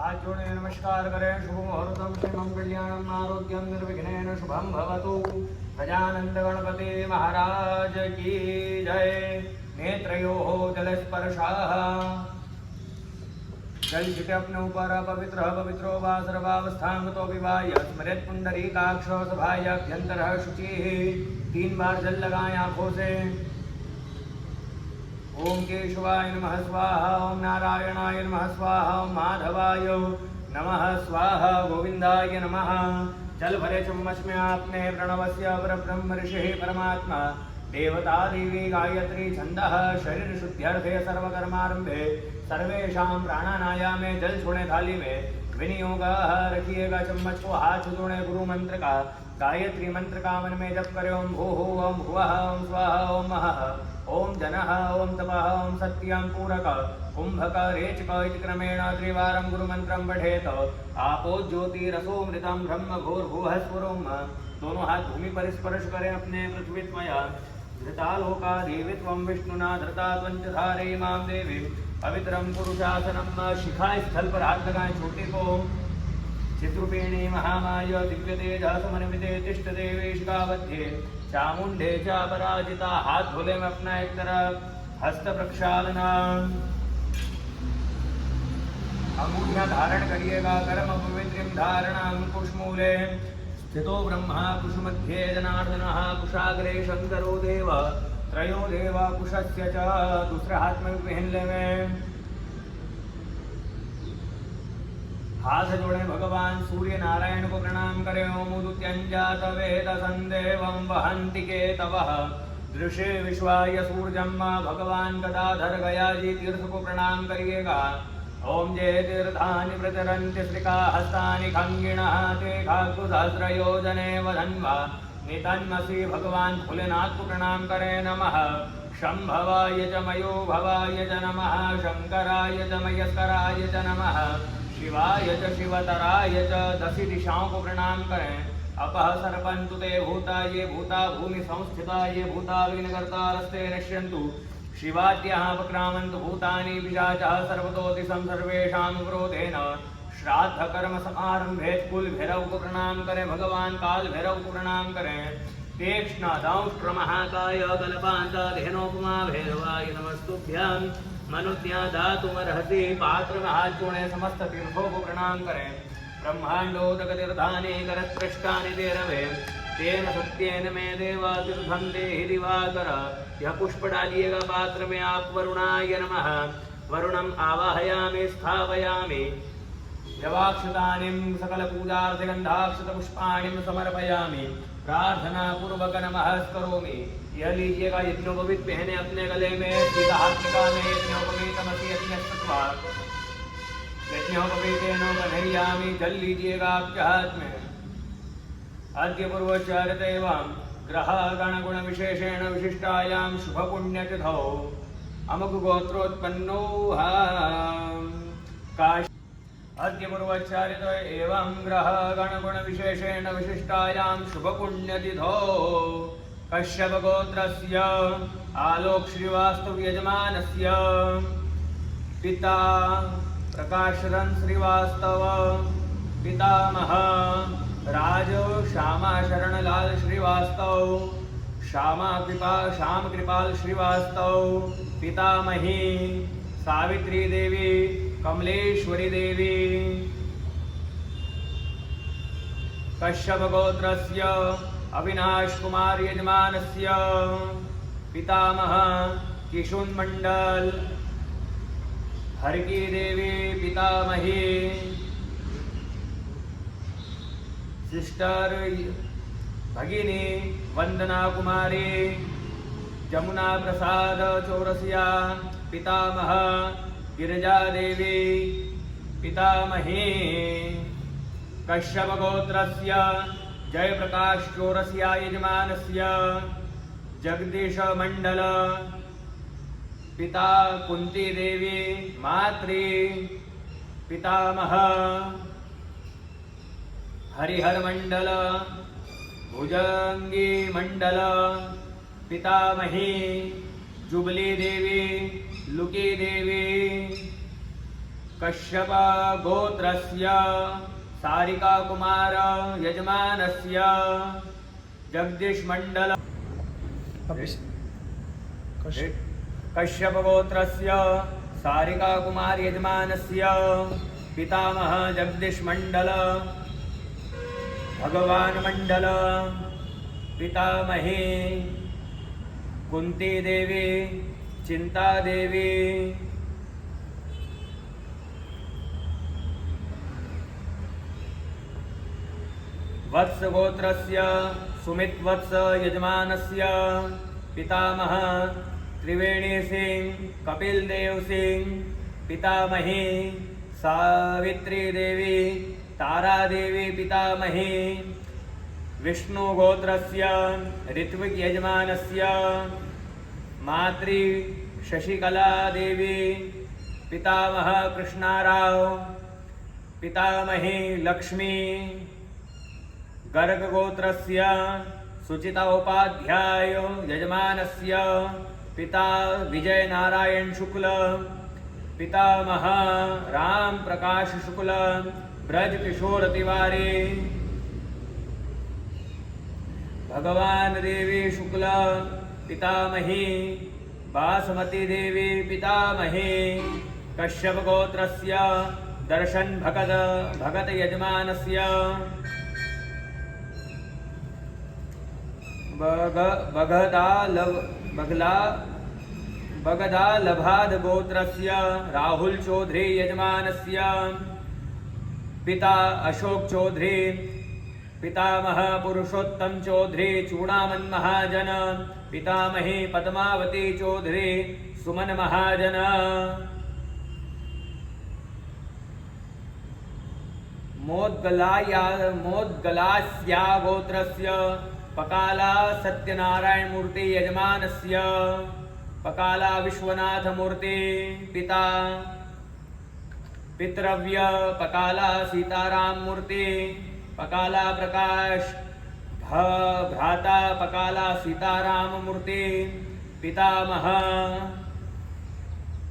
हाथ जोड़े नमस्कार करें। शुभ मुहूर्तम श्रीमं कल्याणम आरोग्यम निर्विघ्नेन शुभम भवतु। गजानंद गणपति महाराज की जय। नेत्रयोः जलस्पर्शाः। जल छिटे अपने ऊपर पवित्र पवित्रो वा सर्वावस्थांगतो विवाय स्मृत पुंडरीकाक्ष सभाय अभ्यंतर शुचि। 3 बार जल लगाएं आंखों से। ओम केशवाय नमः स्वाहा। ओम नारायणाय नमः स्वाहा। ओम माधवाय नमः स्वाहा। गोविंदाय नमः। जल भरे चम्मच में आपने प्रणवस्य परब्रह्म ऋषि परमात्मा देवता देवी गायत्री छंदः शरीर शुद्ध्यर्थे सर्वकर्मारंभे सर्वेषां प्राणानायामे। जल छोड़े थाली में विनियोग रखिएगा। चम्मच को हाथ जोड़े गुरु मंत्र का गायत्री मंत्र का मन में जप करें। ओम भूः ओम भुवः ओम स्वाहा ओम महः ओम जनः ओम तपः ओम सत्यं पूरक कुंभक रेचक इति क्रमेण त्रिवारं गुरुमंत्रं पठेत। आपो ज्योतिरसोमृतं ब्रह्म भूर्भुवः स्वरोम। दोनों हाथ भूमि पर स्पर्श करें अपने। पृथ्वी त्वया धृता लोका देवी त्वं विष्णुना धृता त्वं च धारय मां देवी पवित्रं पुरुषासनं। शिखा स्थल पर हाथ लगाएं छोटे को। चिद्रूपिणी महामाय दिव्य तेजः समन्विते तिष्ठ देवी शिखामध्ये चामुंडे च पराजिता। हाथ धोले में अपना एक तरफ हस्त प्रक्षालना। अंगूठियां धारण करिएगा। कर्म पवित्रिम धारणं कुशमूले स्थितो ब्रह्मा कुशमध्ये जनार्दनः कुशाग्रे शंकरो देव त्रयो देवा कुशस्य च। दूसरे हाथ में पहन ले में हाथ जोड़े भगवान सूर्य नारायण को प्रणाम करें। ओम उदुत्यंजात वेद संदेवं वहन्ति केतवः दृशे विश्वाय सूर्यम। भगवान गदाधर गयाजी तीर्थ को प्रणाम करिएगा। ओम जय तीर्थानि प्रचरन्ति श्रिका हस्तानि खंगिणः ते खाकुसहस्रयोजने वधन्वा नितन्मसि। भगवान भोलेनाथ को प्रणाम करें। नमः शंभवाय च मयो भवाय च नमः शंकराय च मयस्कराय च नमः शिवाय च शिवतराय च। 10 दिशाओं को प्रणाम करें। अपः सर्पन्तु ते भूता ये भूता भूमि संस्थिता ये भूता विघ्नकर्ता रस्ते नश्यन्तु शिवाद्यः अपक्रामन्तु भूतानि पिशाचः सर्वतोदिशं सर्वेषां विरोधेन। श्राद्ध कर्म समारंभे कुल भैरव को प्रणाम करें। भगवान काल भैरव को प्रणाम करें। तीक्ष्ण दंष्ट्र महाकाय कल्पान्त धेनोपमा भैरवाय नमस्तुभ्यं। मनुज्ञा दातुमर्हसि। पात्र में हाथ जोड़े। समस्त तीर्थों को प्रणाम करें। ब्रह्मांडोदक तीर्थानि करत्पृष्ठानि ते रवे तेन सत्येन में देवा तीर्थं देहि दिवाकर। यह पुष्प डालिएगा पात्र में आप। वरुणाय नमः। वरुणम आवाहयामि स्थापयामि। जवाक्षतानिं सकल पूजार्थ गंधाक्षत पुष्पाणिं समर्पयामि। प्रार्थना पूर्वक नमस्करोमि। यह लीजिएगा। यज्ञोपवीत पहने अपने गले में। सीधा हाथ निकालें। यज्ञोपवीतमसि यज्ञस्तत्वा यज्ञोपवीतेन बन्धयामि। जल लीजिएगा आपके हाथ में। अद्य पूर्वोच्चारित एवं ग्रह गण गुण विशेषेण विशिष्टायां शुभ पुण्यतिथौ अमुक गोत्रोत्पन्नो काश। अद्य पूर्वोच्चारित एवं ग्रह गण गुण विशेषेण विशिष्टायां शुभ पुण्यतिथौ कश्यप गोत्रस्य आलोक श्रीवास्तव यजमानस्य पिता प्रकाशरन श्रीवास्तव पितामह राज श्यामा शरणलाल श्रीवास्तव श्याम कृपाल श्रीवास्तव पितामही सावित्री देवी कमलेश्वरी देवी। कश्यप गोत्रस्य अविनाश कुमार यजमानस्य पितामह किशुन मंडल हरकी देवी पितामही सिस्टर भगिनी वंदना कुमारी जमुना प्रसाद चौरसिया पितामह गिरिजा देवी पितामही। कश्यप गोत्रस्य जयप्रकाश चौरसिया यजमानस्य जगदीश मंडल पिता कुंती देवी मातृ पितामह हरिहर मंडल भुजंगी मंडल पितामही जुबली देवी लुकी देवी कश्यप गोत्रस्य सारिका कुमार यजमानस्य जगदीश मंडल कश्यप गोत्रस्य सारिका कुमार यजमानस्य पितामह जगदीश मंडल भगवान मंडल पितामही कुंती देवी चिंता देवी वत्स गोत्रस्य सुमित वत्स यजमानस्य पितामह त्रिवेणी सिंह कपिल देव सिंह पितामही सावित्री देवी तारा देवी पितामही विष्णु गोत्रस्य ऋत्विक यजमानस्य मातृ शशिकला देवी पितामह कृष्णाराव पितामही लक्ष्मी गर्ग गोत्रस्य सुचिता उपाध्याय यजमानस्य पिता विजय नारायण शुक्ल पितामह राम प्रकाश शुक्ल ब्रज किशोर तिवारी भगवान देवी शुक्ल पितामही बासमती देवी पितामही कश्यप गोत्रस्य दर्शन भगत यजमानस्य बगदालभाद गोत्रस्य राहुल चौधरी यजमानस्य पिता अशोक चौधरी पितामह पुरुषोत्तम चौधरी चूड़ामन महाजन पितामही पद्मावती चौधरी सुमन महाजन मोदगलास्या गोत्रस्य पकाला सत्यनारायण मूर्ति यजमानस्य पकाला विश्वनाथ मूर्ति पिता पितृव्य पकाला सीताराम मूर्ति पकाला प्रकाश भ्राता पकाला सीताराम मूर्ति पितामह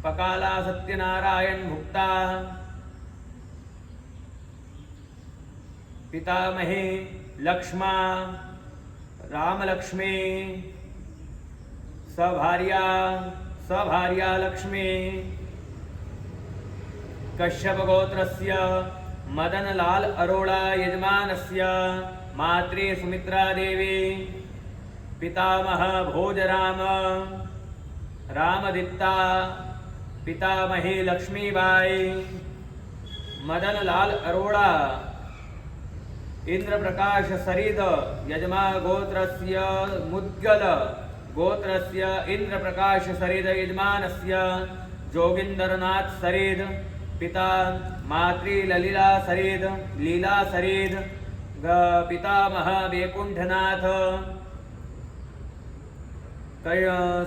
पकाला सत्यनारायण भुक्ता पितामही लक्ष्मा राम लक्ष्मी सभार्या लक्ष्मी कश्यप गोत्रस्य मदनलाल अरोड़ा यजमानस्य मातृ सुमित्रा देवी पितामह भोजराम रामदित्ता पितामही लक्ष्मीबाई मदनलाल अरोड़ा इंद्रप्रकाश सरिद यजमा गोत्रस्य मुद्गल गोत्रस्य इंद्रप्रकाश सरिद यजमानस्य जोगिंदरनाथ सरिद पिता मातृ लीला सरिद पितामह वैकुंठनाथ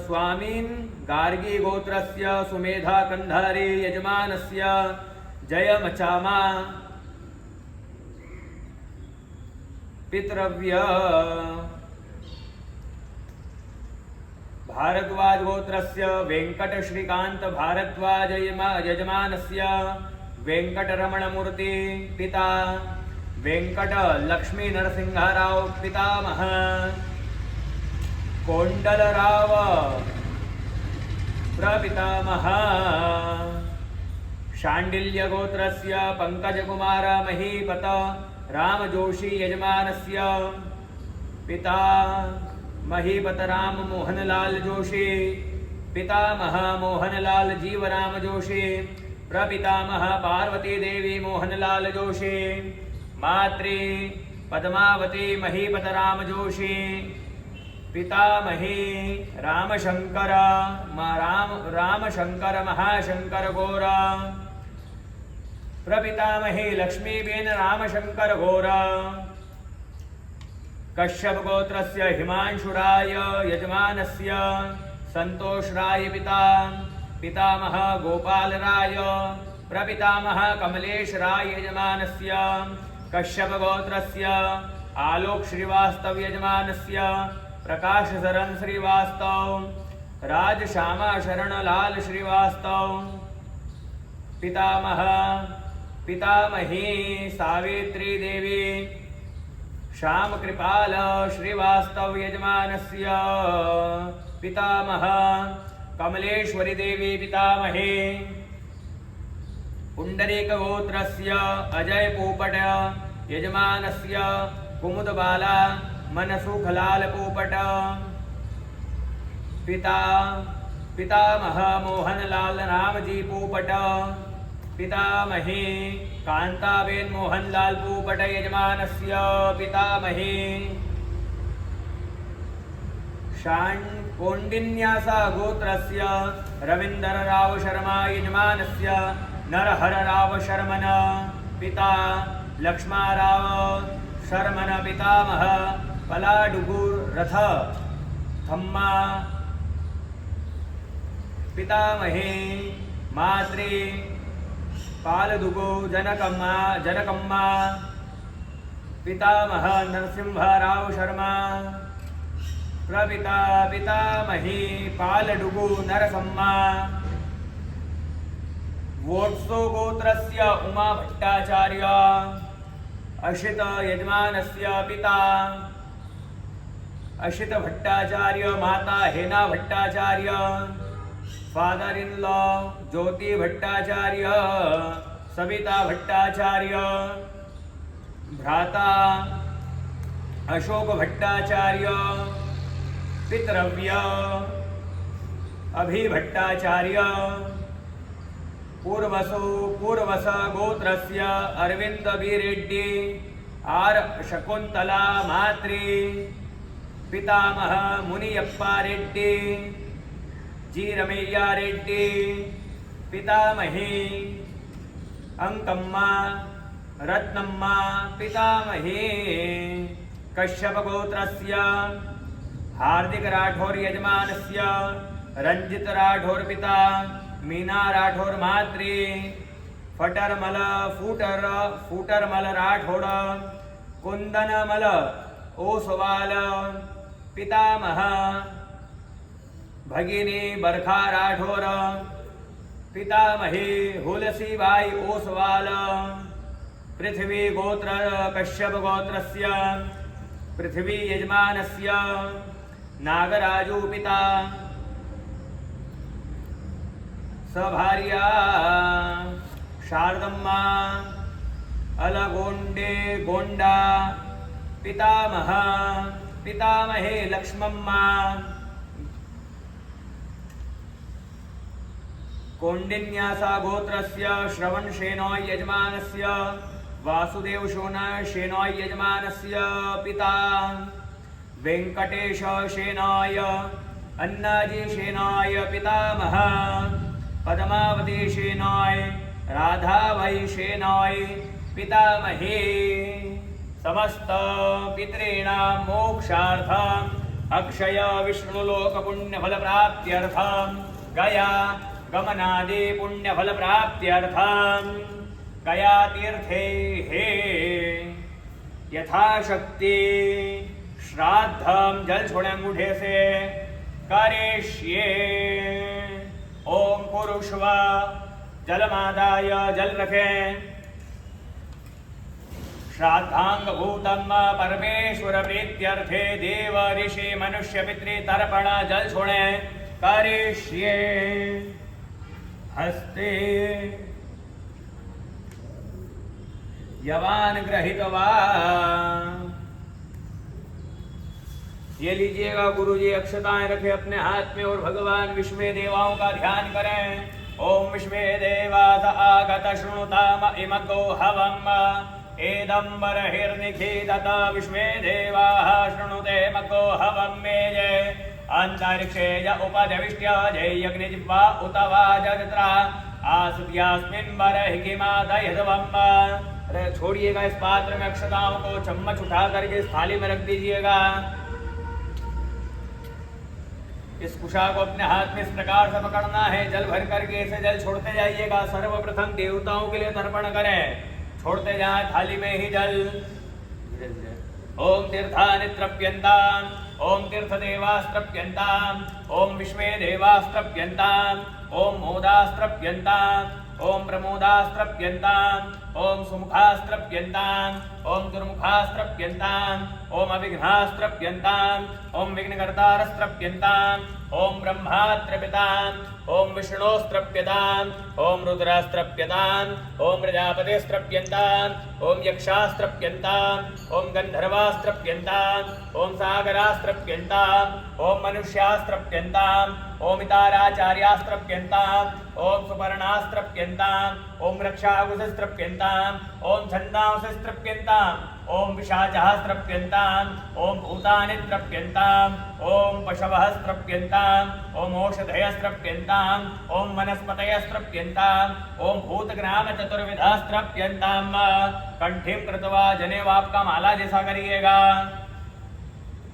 स्वामीन गार्गी गोत्रस्य सुमेधा कंधारी यजमानस्य जयमचामा पितृव्य भारद्वाज गोत्रस्य वेंकट श्रीकांत भारद्वाज यजमानस्य वेंकटरमण मूर्ति पिता वेंकट लक्ष्मी नरसिंहराव पितामह कोंडलराव प्रपितामह शांडिल्य गोत्रस्य पंकज कुमार महीपत राम जोशी यजमानस्य पिता महीपत राम मोहनलाल जोशी पितामह मोहनलाल जीवराम जोशी प्रपितामह पार्वती देवी मोहनलाल जोशी मातृ पद्मावती महीपत राम जोशी पितामही रामशंकर महाशंकर गौरा प्रपितामही लक्ष्मीबेन रामशंकर गौरा कश्यप गोत्रस्य हिमांशुराय यजमानस्य संतोषराय पितामह गोपालराय प्रपितामह कमलेशराय यजमानस्य कश्यप गोत्रस्य आलोक श्रीवास्तव यजमानस्य प्रकाश शरण श्रीवास्तव राज श्यामा शरण लाल श्रीवास्तव पितामह पितामही सावित्री देवी श्याम कृपाल श्रीवास्तव यजमानस्य पितामह कमलेश्वरी देवी पितामहे पुंडरीकगोत्रस्य अजय पोपट यजमानस्य कुमुदबाला मनसुखलाल पोपट पितामह मोहनलाल रामजी पोपट पितामही कांताबेन मोहनलाल पोपट यजमानस्य पितामही कौंडिन्यासा गोत्रस्य रवींद्रराव शर्मा यजमानस्य नरहरराव शर्मन पिता लक्ष्माराव शर्मन पितामह पलाडुगुर रथ थम्मा पितामहे मात्रे पालदुगो जनकम्मा पितामह नरसिंहराव शर्मा प्रपिता पितामही पालडुगु नरसम्मा वोट्सो गोत्रस्य उमा भट्टाचार्य अशित यजमानस्य पिता अशित भट्टाचार्य माता हेना भट्टाचार्य फादर इन लॉ ज्योति भट्टाचार्य सविता भट्टाचार्य भ्राता अशोक भट्टाचार्य पितृव्य अभि भट्टाचार्य पूर्वस गोत्रस्य अरविंद बी रेड्डी आर शकुंतला मात्री पितामह मुनियप्पा रेड्डी जी रमैया रेड्डी पितामही अंकम्मा रत्नम्मा पितामही कश्यप गोत्रस्य हार्दिक राठौर यजमानस्य रंजित राठौर पिता मीना राठौर मात्री फूटरमल राठौर कुंदनमल ओसवाल पितामह भगिनी बरखा राठौर पितामही हुलसीबाई ओसवाल पृथ्वी गोत्र कश्यप गोत्रस्य पृथ्वी यजमानस्य नागराजु पिता सभार्या शारदम्मा अलगोंडे गोंडा पितामह पितामहे लक्ष्मम्मा कौंडिन्यासा गोत्रस्य श्रवण शेनोय यजमानस्य वासुदेव शेनोय यजमानस्य पिता वेंकटेश शेनाय अन्नाजी शेनाय पितामह पद्मावती शेनाय राधाबाई शेनाय पितामहे समस्त पितॄणां मोक्षार्थं अक्षय विष्णुलोक पुण्यफल प्राप्त्यर्थं गया गमनादि पुण्यफल प्राप्त्यर्थं गया तीर्थे हे यथाशक्ति श्राद्धम जल छोड़े अंगूठे से करिष्ये। ओम पुरुषव जलमादाय जल रखें। श्राद्धांग भूतम परमेश्वर प्रीत्यर्थे देव ऋषि मनुष्य पितृ तर्पण जल छोड़े करिष्ये। हस्ते यवान ग्रहीतवा। ये लीजिएगा गुरुजी, अक्षताएं रखें अपने हाथ में और भगवान विश्वे देवाओं का ध्यान करें। ओम विश्वे देवास आगत शृणुताम इमको हवम एदं बर्हिर्निखीदत विश्वे देवाः शृणुते मको हवम मे जय अंतरिक्षे य उपदिष्ट्य जयग्निजिह्वा उत वाजत्रा आसुत्यास्मिन् बर्हिमादयध्वम्। अरे छोड़िएगा, इस पात्र में अक्षताओं को चम्मच उठा करके इस थाली में रख दीजिएगा। इस कुशा को अपने हाथ में इस प्रकार से पकड़ना है, जल भर करके इसे जल छोड़ते जाइएगा। सर्वप्रथम देवताओं के लिए तर्पण करें, छोड़ते जाए थाली में ही जल। ओम तीर्थानि तृप्यन्ताम्, ओम तीर्थदेवास्तृप्यन्ताम्, ओम विश्वे देवास्तृप्यन्ताम्, ओम मोदास्तृप्यन्ताम्, ओम प्रमोदास्त्रप्यन्ताम् ओम सुमुखास्त्रप्यन्ताम् ओम दुर्मुखास्त्रप्यन्ताम् ओम अविघ्नास्त्रप्यन्ताम् ओम विघ्नकर्तारस्त्रप्यन्ताम् ओम ब्रह्मास्त्रप्यताम् ओम विष्णोस्त्रप्यताम् ओम रुद्रास्त्रप्यताम् ओम प्रजापतिस्त्रप्यन्ताम् ओम यक्षास्त्रप्यन्ताम् ओम गन्धर्वास्त्रप्यन्ताम् ओम सागरास्त्रप्यन्ताम् ओम मनुष्यास्त्रप्यन्ताम् ओम इताराचार्यास्त्रप्यन्ताम् ओम सुपर्णास्त्रप्यन्ताम् ओम रक्षाकुशस्त्रप्यन्ताम् ओम छन्दांसस्त्रप्यन्ताम् ओम विशाचस्त्रप्यन्ताम् ओम भूतानित्रप्यन्ताम् ओम पशवस्त्रप्यन्ताम् ओम औषधयस्त्रप्यन्ताम् ओम वनस्पतयस्त्रप्यन्ताम् ओम भूतग्राम चतुर्विधास्त्रप्यन्ताम्। कंठीम कृत्वा जनेऊ आपका माला जैसा करिएगा,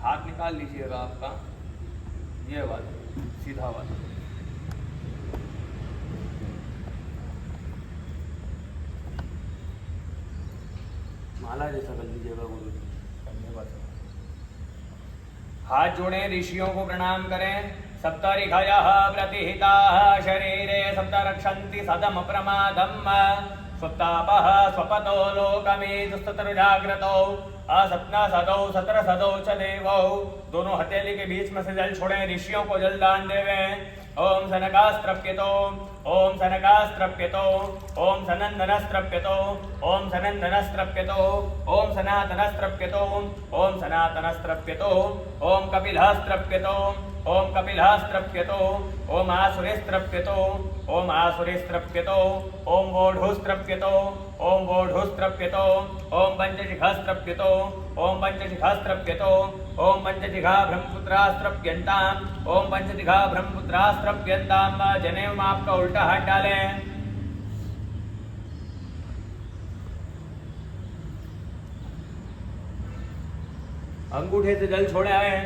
हाथ निकाल लीजिएगा आपका, ये वाला सीधा वाला। माला जैसा कर लीजिएगा गुरु जी, धन्यवाद। हाथ जोड़े, ऋषियों को प्रणाम करें। सप्तऋषयः प्रतिहिताः शरीरे सप्त रक्षन्ति सदम प्रमादम् स्वतापः स्वपतो लोकमेजुस्तत्र जाग्रतौ असप्न सदौ सत्र सदौ च देवौ। दोनों हथेली के बीच में से जल छोड़े, ऋषियों को जल दान देवे। ओम सनकास्त्रप्यतो ओम सनकास्त्रप्यतो ओम सनंदनस्त्रप्यतो ओम सनंदनस्त्रप्यतो ओम सनातनस्त्रप्यतो ओम सनातनस्त्रप्यतो ओम कपिलस्त्रप्यतो ओम कपिलस्त्रप्यतो ओम आसुरेस्त्रप्यतो ओम आसुरेस्त्रप्यतो ओम वोढुस्त्रप्यतो ओम वोढुस्त्रप्यतो ओम पंचशिखास्त्रप्यतो ओम पंचशिखास्त्रप्यतो ओम पंचशिखा ब्रह्मपुत्रास्त्रप्यन्ताम् ओम पंचशिखा ब्रह्मपुत्रास्त्रप्यन्ताम्। जनेऊ में आपका उल्टा हाथ डालें। अंगूठे से जल छोड़े आए।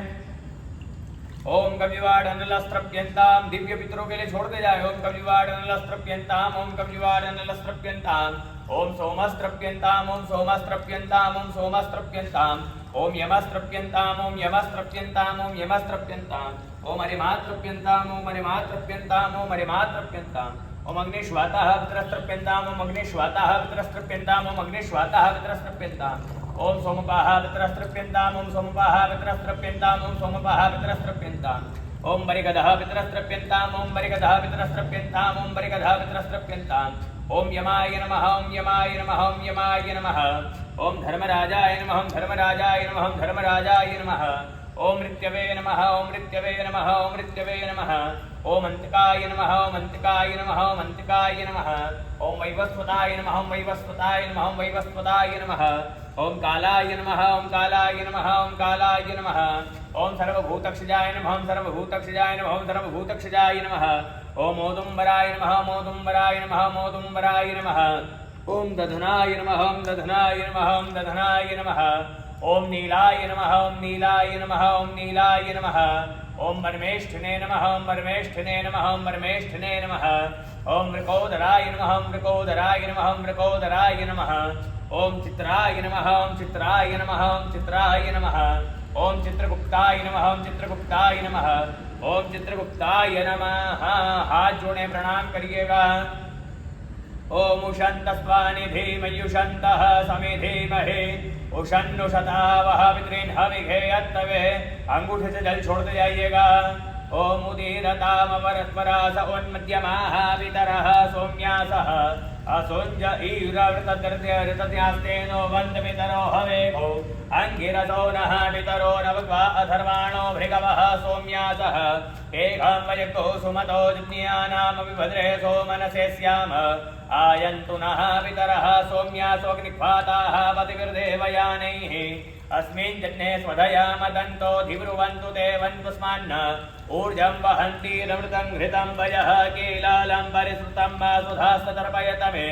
ओम कविवाडनलस्त्रप्यन्ताम्, दिव्य पितरों के लिए छोड़ते जाए। ओम कविवाडनलस्त्रप्यन्ताम् ओम कविवाडनलस्त्रप्यन्ताम् ओम सोमस्त्रप्यन्ताम् ओम सोमस्त्रप्यन्ताम् ओम सोमस्त्रप्यन्ताम् ओम यमस्त्रप्यन्ताम् ओम यमस्त्रप्यन्ताम् ओम यमस्त्रप्यन्ताम् ओम हरिमात्रप्यन्ताम् ओम हरिमात्रप्यन्ताम् ओम हरिमात्रप्यन्ताम् ओम अग्निश्वातः पितरस्त्रप्यन्ताम् ओम अग्निश्वातः पितरस्त्रप्यन्ताम् ओम अग्निश्वातः पितरस्त्रप्यन्ताम् ओम सोमपाः पितरस्त्रप्यन्ताम् ओम सोमपाः पितरस्त्रप्यन्ताम् ओम सोमपाः पितरस्त्रप्यन्ताम् ओम बरिगदः पितरस्त्रप्यन्ताम् ओम बरिगदः पितरस्त्रप्यन्ताम् ओम बरिगदः पितरस्त्रप्यन्ताम् ओम यमाय नमः ओम यमाय नमः ओम यमाय नमः ओम धर्मराजाय नमः ओम धर्मराजाय नमः ओम धर्मराजाय नमः ओम मृत्यवे नमः ओम मृत्यवे नमः ओम मृत्यवे नमः ओम अंतिकाय नमः ओम अंतिकाय नमः ओम अंतिकाय नमः ओम वैवस्वताय नमः ओम वैवस्वताय नमः ओम वैवस्वताय नमः ओम कालाय नमः ओम कालाय नमः ओम कालाय नमः ओम सर्वभूतक्षजाय नमः ओम सर्वभूतक्षजाय नमः ओम सर्वभूतक्षजाय नमः ओम औदुम्बराय नमः ओम औदुम्बराय नमः ओम औदुम्बराय नमः ओम दधनाय नमः ओम दधनाय नमः ओम दधनाय नमः ओम नीलाय नमः ओम नीलाय नमः ओम नीलाय नमः ओम परमेष्ठिने नमः ओम परमेष्ठिने नमः ओम परमेष्ठिने नमः ओम मृकोदराय नमः ओम मृकोदराय नमः ओम मृकोदराय नमः ओम चित्राय नमः ओम चित्राय नमः ओम चित्राय नमः ओम चित्रगुप्ताय नमः ओम चित्रगुप्ताय नमः ओम चित्रगुप्ताय नमः। हाथ जोड़े, प्रणाम करिएगा। ओम उशन्तस्वानि धीमयुषन्तः समिधीमहे उशन्नुषतावः पितॄन्हविघे अत्तवे। अंगूठे से जल छोड़ते जाइएगा। ओम उदीरतामवरत्वरास उन्मध्यमाः पितरः सौम्यासः असुञ्ज ईरवृतदृत्यऋतत्यास्तेनो वन्दपितरो हवेभो अंगिरसो नः पितरो नवग्वा अथर्वाणो भृगवः सौम्यासः एकं वयक्तो सुमतो जिज्ञानामभिभद्रे सोमनसे स्याम आयन्तु नः पितरः सौम्यासोऽग्निख्वाताः पतिभिर्देवयानैः अस्मिन् जन्ये स्वधया मदन्तो धिब्रुवन्तु ते वन्तुस्मान्न ऊर्जं वहन्ति रमृतं घृतं वयः कीलालं परिसृतं सुधास्तर्पयत मे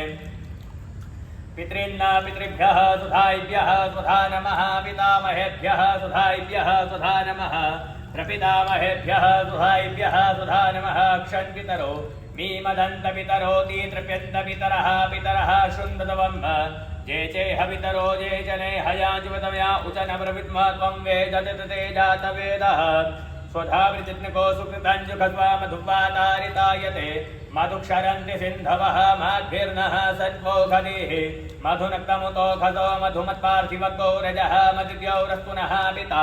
पितॄन् पितृभ्यः सुधायिभ्यः सुधा नमः पितामहेभ्यः सुधायिभ्यः सुधा नमः प्रपितामहेभ्यः सुधायिभ्यः सुधा नमः क्षन् पितरो मीमदन्त पितरो तीतृप्यन्त पितरः पितरः शुन्दतवम् जे चेह पितरो जे जने हयाजुवतमया उचन प्रविद्म त्वं वेदते जातवेदः स्वधा वृजित्नको सुकृतं जुघस्वा मधुपातारितायते मधुक्षरन्ति सिन्धवः मद्भिर्नः सद्वोषधीः मधुनक्तमुतो खसो मधुमत्पार्थिवको रजः मदिद्यौरस्तुनः पिता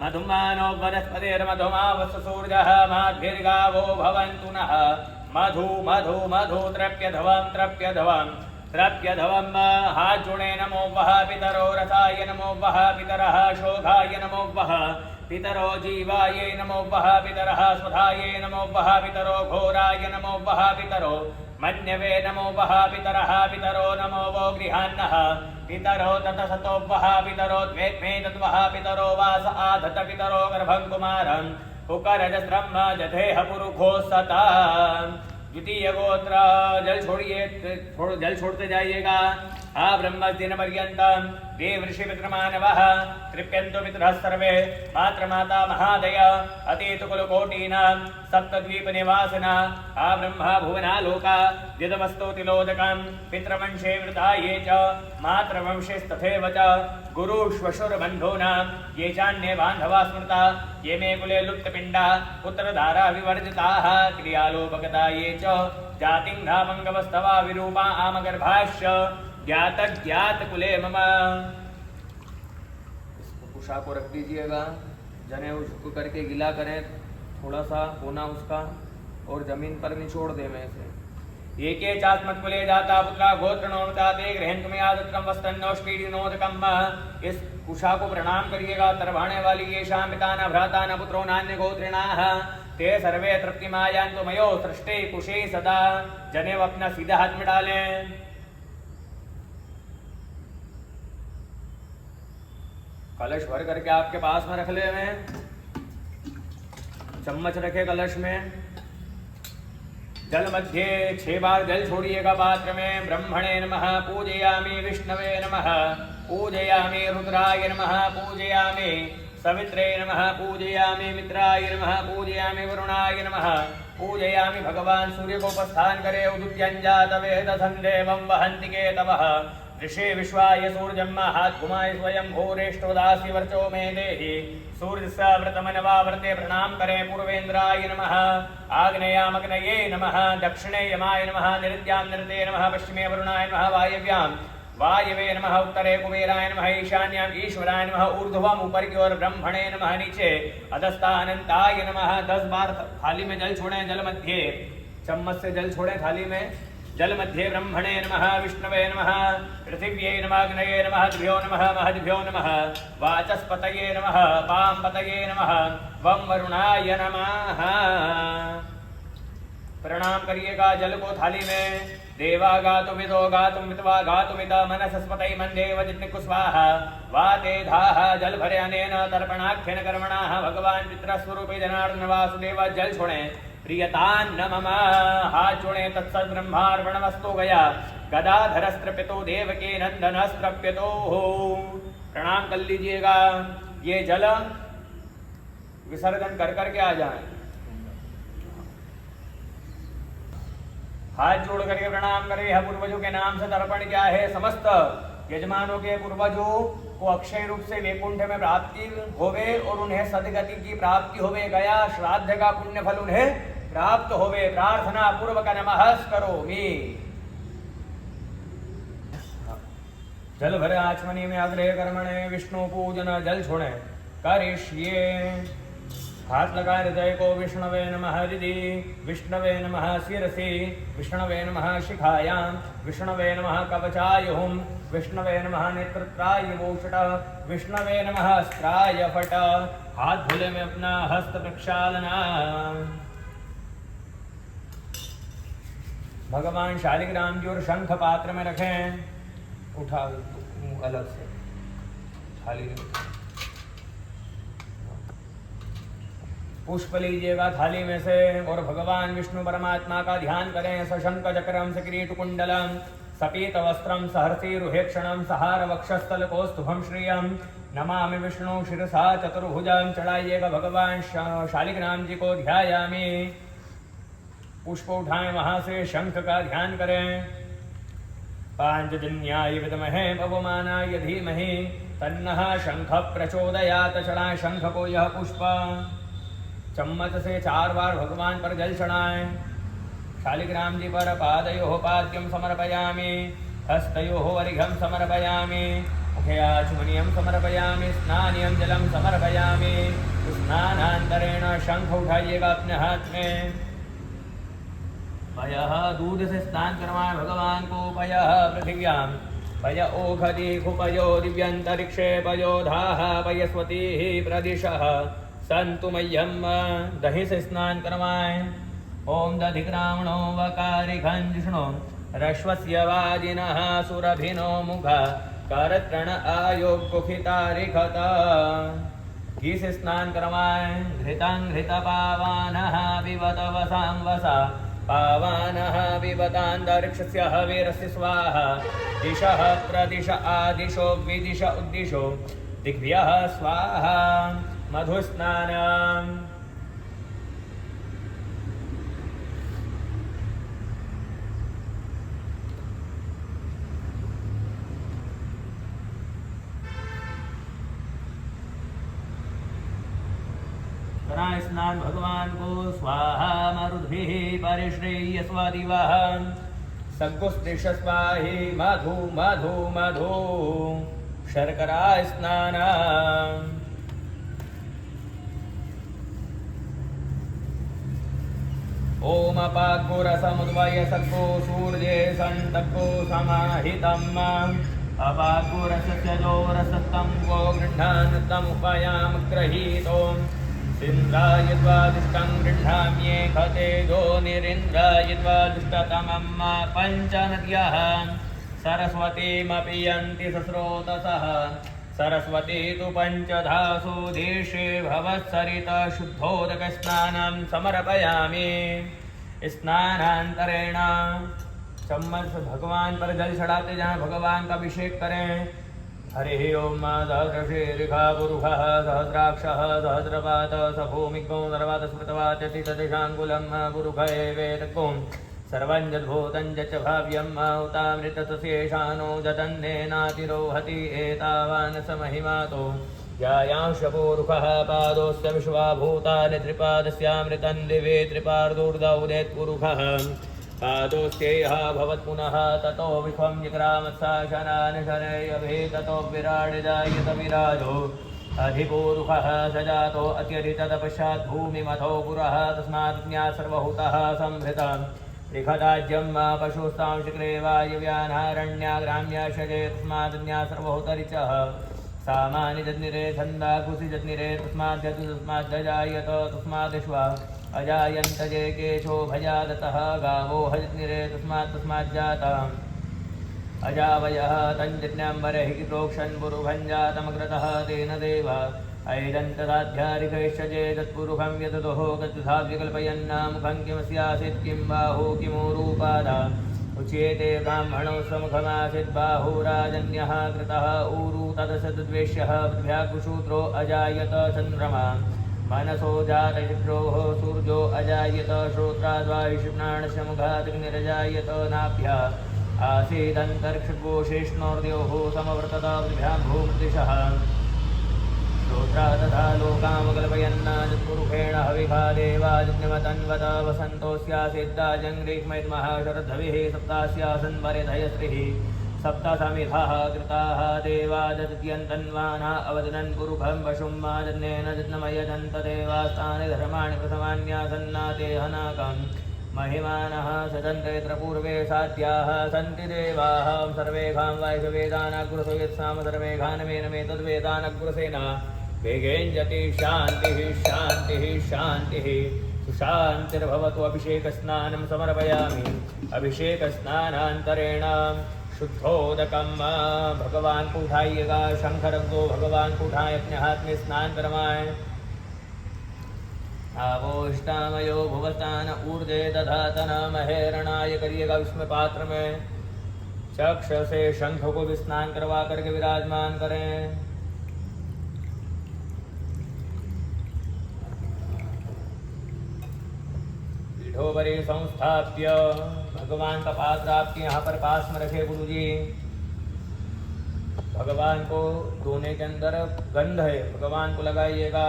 मधुमानो वनस्पतिर्मधुमावस्य सूर्यः मद्भिर्गावो भवन्तु नः मधु मधु मधु त्रप्यधवं त्रप्यधवं हाथ जोड़े नमो वः पितरो रसाय नमो वः पितरः शोधाय नमो वः पितरो जीवाय नमो वः पितरः स्वधाय नमो वः पितरो घोराय नमो वः पितरो मन्यवे नमो वः पितरः पितरो नमो वो गृहान्नः पितरो ततसतो वः पितरो द्वेत्मे तद्वः पितरो वास आधत पितरो गर्भं कुमारं उकरजस्रं जधेह पुरुखो सता। द्वितीय गोत्र जल छोड़िए, जल छोड़ते जाइएगा। ब्रह्म दिन पर्यंतम देव ऋषि पितृमानवः तृप्यन्तु पितरः सर्वे मातृमाता महादय अतीत कुलकोटीना सप्तद्वीप निवासिना ब्रह्मा भुवनालोका यदवस्तोतिलोदकं पितृवंशे वृता ये च मातृवंशेस्तथैव च गुरुश्वशुरबन्धूनां ये चान्ये बान्धवा स्मृता ये मे कुले लुप्तपिण्डा पुत्रधारा विवर्जिताः क्रियालोपगता ये च जातिं धामङ्गवस्तवा विरूपा आमगर्भाश्च ज्ञात ज्ञात कुले मम। उषा को रख दीजिएगा, जनेऊ झुक करके गिला करें थोड़ा सा कोना उसका और जमीन पर निचोड़ दे में से। एके चात्मकुले जाता पुत्रा गोत्रणोमता ते गृहन्तुमे आदत्रं वस्तन्नोष्पीडिनोदकम्। इस उषा को प्रणाम करिएगा। तरभाणे वाली ये शामिता न भ्राता न पुत्रो नान्य गोत्रिणाः ते सर्वे तृप्तिमायान्तु मयो सृष्टे कुशे सदा। जनेऊ अपना सीधा हाथ में डालें। कलश भर करके आपके पास में रख ले में, चम्मच रखे कलश में। जल मध्य 6 बार जल छोड़िएगा पात्र में। ब्रह्मणे नमः पूजयामि विष्णवे नमः पूजयामि रुद्राय नमः पूजयामि सवित्रे नमः पूजयामि मित्राय नमः पूजयामि वरुणाय नमः पूजयामि। भगवान सूर्य को उपस्थान करे। उदुत्यंजातवेद संदेवं वहन्ति केतवः ऋषि विश्वाय सूर्यम् हाथ घुमाए स्वयं भूरेष्ठोदासी वर्चो में देहि। सूर्य स व्रतमनवावर्ते प्रणाम करें। पूर्वेन्द्राय नमः आग्नेयामग्नये नमः दक्षिणे यमाय नमः निरुद्यां निरते नमः पश्चिमे वरुणाय नमः वायव्यां वायवे नमः उत्तरे कुबेराय नमः ईशान्यां ईश्वराय नमः ऊर्ध्वम् ऊपर की ओर ब्रह्मणे नमः नीचे अधस्तानंताय नमः। 10 बार थाली में जल छोड़ें। जल मध्य चम्मच से जल छोड़ें थाली में। जल मध्ये ब्रह्मणे नमः विष्णवे नमः पृथिव्यै नमः अग्नये नमः दिभ्यो नमः महद्भ्यो नमः वाचस्पतये नमः पांपतये नमः वं वरुणाय नमः। प्रणाम करिएगा। जल को थाली में। देवा गातु विदो गातु मितवा गातु मिता मनसस्पतै मंदेव जित्निकु स्वाहा वाते धाः। जल भरे अनेन तर्पणाख्यन कर्मणाः भगवान पितृस्वरूपे जनार्दन वासुदेव। जल छोड़े। प्रियतान्न मम हाथ जोड़े। तत्सद ब्रह्मार्पणमस्तु गया गदाधरस्त्रप्यतो देवकी नंदनस्त्रप्यतो। प्रणाम कर लीजिएगा। ये जल विसर्जन कर करके आ जाएं। हाथ जोड़ करके प्रणाम करें। यह पूर्वजों के नाम से तर्पण क्या है। समस्त यजमानों के पूर्वजों को अक्षय रूप से वैकुंठ में प्राप्ति होवे और उन्हें सदगति की प्राप्ति होवे। गया श्राद्ध का पुण्य फल उन्हें प्राप्त होवे। प्रार्थना पूर्वक नमः करोमि। जल भरे आचमनी में अग्रह कर्मणे विष्णु पूजन जल छोड़े करिष्ये। हाथ लगाए हृदय को। विष्णवे नमः हृदि विष्णवे नमः शिरसि विष्णवे नमः शिखायां विष्णवे नमः कवचाय हुम विष्णवे नमः नेत्रत्राय वोषट विष्णवे नमः अस्त्राय फट। हाथ धुले में अपना हस्त प्रक्षालना। भगवान शालिग्राम जी और शंख पात्र में रखें। उठा अलग से थाली पुष्प लीजिएगा थाली में से और भगवान विष्णु परमात्मा का ध्यान करें। सशंक चक्रम सकिरीट कुंडलम सपीत वस्त्रम सहर्षि रुहेक्षणम सहार वक्षस्थल कौस्तुभम श्रियम नमामि विष्णु शिरसा चतुर्भुजम। चढ़ाइएगा भगवान शालिग्राम जी को। ध्यायामि। पुष्प उठाएं वहां से। शंख का ध्यान करें। पांचजन्याय विद्महे पवमानाय धीमहि तन्नः शंख प्रचोदयात्। चढ़ाएं शंख को यह पुष्प। चम्मच से 4 बार भगवान पर जल चढ़ाएं। शालिग्राम जी पर पादयोः पाद्यं समर्पयामि, हस्तयोः अर्घ्यं समर्पयामि, मुखे आचमनीयं समर्पयामि, स्नानीयं जलं समर्पयामि। स्नानांतरेण शंख उठाइएगा अपने हाथ में। पयः दूध से स्नान करवाएं भगवान को। पयः पृथिव्यां पय ओखति खुपयो दिव्यंतरिक्षे पयोधाः पयस्वतीः प्रदिशः सन्तु मह्यं। दही से स्नान करवाएं। ओम दधिक्रामणो वकारिखं जिष्णो रश्वस्य वाजिनः सुरभिनो मुखा करत्रण आयोगुखितारिखत। घी से स्नान करवाएं। घृतं घृतपावानः पिबत वसां वसा पावानः पिबतान्तरिक्षस्य हविरस्य स्वाहा। दिशः प्रदिश आदिशो विदिश उद्दिशो दिग्भ्यः स्वाहा। मधुस्नानम्। कराएं स्नान भगवान को। स्वाहा मरुद्भिः परिश्रेयस्वादिवः सद्गुस्तिष्ठस्वाहि मधु मधु मधु। शर्करा स्नान। ओम अपाकुरसमुद्वय सद्गो सूर्ये सन्तको समाहितम्। अपाकुरस्य जोरसत्तं वो गृह्णानतमुपयामग्रहीतो। इन्द्रायद्वादिष्टं गृह्णाम्येकतेजो निरिन्द्रायद्वादिष्टतमं पञ्चनद्यः सरस्वतीमपि यन्ति सस्रोतसः। सरस्वती तु पञ्चधासु देशे भवत्सरिता शुद्धोदकस्नानं समर्पयामि। स्नानान्तरेण चम्मच भगवान पर जल चढ़ाते जहाँ भगवान का अभिषेक करें। हरिः ओम सहस्रशीर्षः पुरुषः सहस्राक्षः सहस्रपात सभूमिको सर्वात् स्मृतवाचतिशतशाङ्गुलं पुरुष एवेतको सर्वं यद्भूतं च भाव्यं उतामृततशेषानो जतन्नेनातिरोहति एतावान् स महिमातो। यायांश पुरुषः पादोऽस्य विश्वाभूतानि त्रिपादस्यामृतं दिवे त्रिपादोर्धौदेत्पुरुषः। पादोस्येह भवत्पुनः ततो विश्वं जिग्रामत्सा शनानि शनैरभि ततो विराडिदायत विराजो। अधिपूरुषः स जातो अत्यधिततपश्चात् भूमिमथो पुरः तस्मात् ज्ञात् सर्वभूतः संहृतम्। लिखदाज्यं पशुस्तां शिखरे वायव्यानारण्याग्राम्याशजे तस्मात् ज्ञात् सर्वभूतरिचः। सामानि जज्ञिरे छन्दा कुसि जज्ञिरे तस्माद्यजायत तस्मादिश्वा अजायन्त जे केशो भजादतः गावो हजज्ञिरे तस्माज्जाता। अजावयः तञ्जज्ञाम्बरैः प्रोक्षन् पुरुभञ्जातमग्रतः तेन देव ऐदन्तदाध्यारिकैश्च चेदत्पुरुषं यततोः गद्धाव्यकल्पयन्नामुखं किमस्यासीत् किं बाहु किमूरूपादा। उच्येते ब्राह्मणो स्वमुखमासीत् बाहुराजन्यः कृतः ऊरु तदसद्वेष्यः पृथ्व्याकुशूत्रो अजायत चन्द्रमा। मनसो जातशुक्रोः सूर्यो अजायत श्रोत्राद्वायुषिप्राणस्य मुखादग्निरजायत नाभ्या। आसीदन्तरिक्षगोषेष्णोर्द्योः समवर्तत पृथिव्यां भूमृतिशः। श्रोत्रा तथा लोकामकल्पयन्नाजत्पुरुषेण हविषा देवाजज्ञमतन्वत वसन्तोऽस्यासीद्दाजङ्ग्रीष्मैर्मः शरद्धविः सप्तास्यासन् वरेधयस्त्रिः। सप्तसमिधाः कृताः देवादत्यन्तन्वाना अवदनन् पुरुषं पशुं माजन्नेन जज्ञमयजन्त देवास्तानि धर्माणि प्रथमान्यासन्नाते हनाकम्। महिमानः सदन्तेऽत्र पूर्वे साध्याः सन्ति देवाः सर्वेषां वैश्वेदानाग्रसो यत्साम सर्वेषानमेनमे तद्वेदानग्रसेन वेगेञ्जति शान्तिः शान्तिः शान्तिः। सुशान्तिर्भवतु। अभिषेकस्नानं समर्पयामि। अभिषेकस्नानान्तरेण शुद्धोदकम भगवान को उठाइएगा। शंकर को भगवान को उठाए अपने हाथ में स्नान करवाएं। आवोष्टामयो भुवस्तान ऊर्जे दधातन महेरणाय करिएगा। उसमें पात्र में चक्ष से शंख को भी स्नान करवा करके विराजमान करें। पीठोपरि संस्थाप्य भगवान का पात्र आपके यहाँ पर पास में रखे गुरु जी। भगवान को दोने के अंदर गंध है, भगवान को लगाइएगा।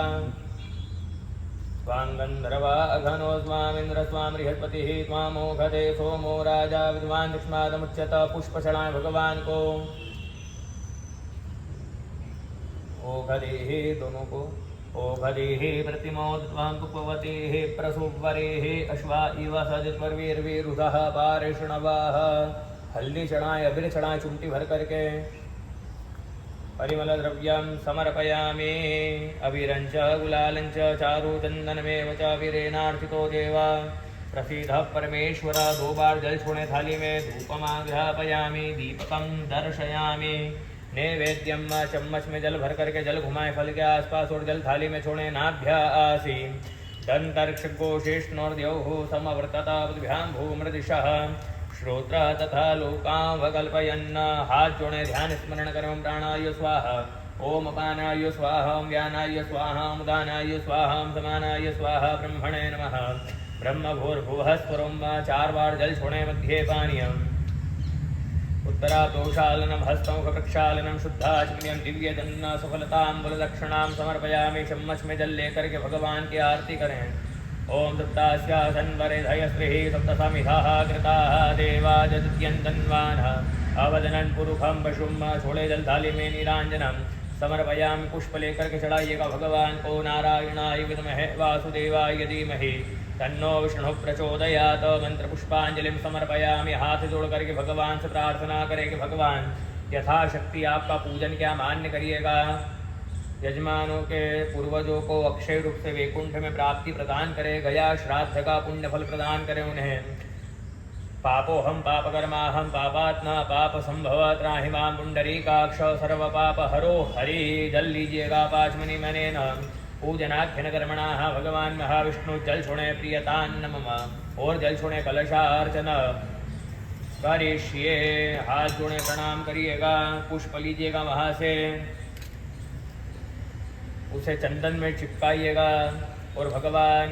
स्वां गन्धर्वा अघनो स्वामिन्द्र स्वां बृहस्पतिः स्वामोघते सोमो राजा विद्वान् दक्षिणादमुच्यत पुष्पशणाय भगवान को ओघदेः दोनों को ओघदेः प्रतिमोद्वां कुपवतेः प्रसुवरेः अश्वा इव सदित्वर्वीर्वीरुधः पारिषणवाः हल्दी चढ़ाए अबीर चढ़ाए चुमटी भर करके परिमल द्रव्यं समर्पयामि अबीरंच गुलालंच चारु चंदनमेव च अबीरेणार्चितो देवा प्रसीद परमेश्वर। 2 बार जल छोड़े थाली में धूपमाघ्रापयामि दीपकं दर्शयामि नैवेद्यम चम्मच में जल भर करके जल घुमाए फल के आसपास और जल थाली में छोड़े नाभ्यासी दंतर्क्षगोशिष्णोर्द्यौः समवर्तता बुद्भ्यां भूमृदिशः श्रोत्र तथा लोकावकल्पयन् हाथ जोड़े ध्यान स्मरण करें प्राणाय स्वाहा ओम अपानाय स्वाहा ओम व्यानाय स्वाहा ओम उदानाय स्वाहा ओम समानाय स्वाहा ब्रह्मणे नमः ब्रह्म भूर्भुवः स्वरं 4 बार जल छोड़े मध्ये पानीयम् उत्तराप्रोक्षालनं हस्तमुख प्रक्षालनं शुद्धाचमनीयं दिव्यदन्न सफलताम्बुलदक्षिणां समर्पयामि। चम्मच में जल लेकर के भगवान की आरती करें। ओम तप्तास्या सन्वरिधयस्त्रिः सप्तसमिधाः कृताः देवा जद्यन्तन्वानः अवदनन् पुरुखं पशुं छोड़े जल थाली में नीरांजनम समर्पयामि। पुष्प लेकर के चढ़ाइएगा भगवान को। नारायणाय विद्महे वासुदेवाय धीमहि तन्नो विष्णु प्रचोदयात्। मंत्र पुष्पांजलि समर्पयामि। हाथ जोड़ करके भगवान से प्रार्थना करें कि भगवान यथाशक्ति आपका पूजन क्या मान्य करिएगा। यजमानों के पूर्वजों को अक्षय रूप से वैकुंठ में प्राप्ति प्रदान करे। गया श्राद्ध का पुण्य फल प्रदान करें उन्हें। पापोहम पापकर्माहम पापात्मा पाप संभव त्राहि मां पुंडरीकाक्ष सर्व पाप हरो हरि। जल लीजिएगा 5 मनी मने न पूजनाख्यन कर्मणा भगवान महाविष्णु जल छोड़े प्रियतान्न मम और जल छोड़े कलशार्चन करिष्ये। हाथ जोड़े प्रणाम करिएगा। पुष्प लीजिएगा वहाँ से उसे चंदन में चिपकाइएगा और भगवान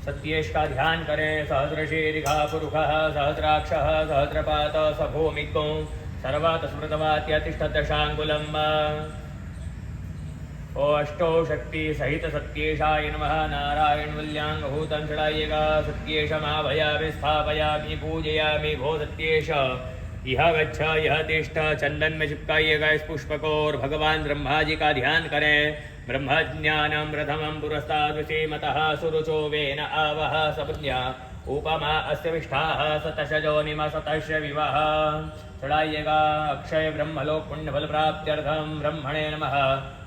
सत्येश का ध्यान करें। सहस्रशीर्घा पुरुषः सहस्राक्षः सहस्रपात सभूमिको सर्वात् स्मृतवात्यतिष्ठदशाङ्गुलम्। ओ अष्टो शक्ति सहित सत्येशाय नमः। नारायण वल्याङ्गभूतं चढ़ाइएगा। सत्येश माभयामि स्थापयामि पूजयामि भो सत्येश यह गच्छ यह तिष्ठ। चंदन में चिपकाइएगा इस पुष्प को और भगवान ब्रह्मा जी का ध्यान करें। ब्रह्मज्ञानं प्रथमं पुरस्ताद्विषीमतः सुरुचो वेन आवह सपुण्या उपमा अस्य विष्ठाः सतशजोनिम सतश विवाह। चढ़ाइएगा। अक्षय ब्रह्मलोक पुण्यफल प्राप्त्यर्थं ब्रह्मणे नमः।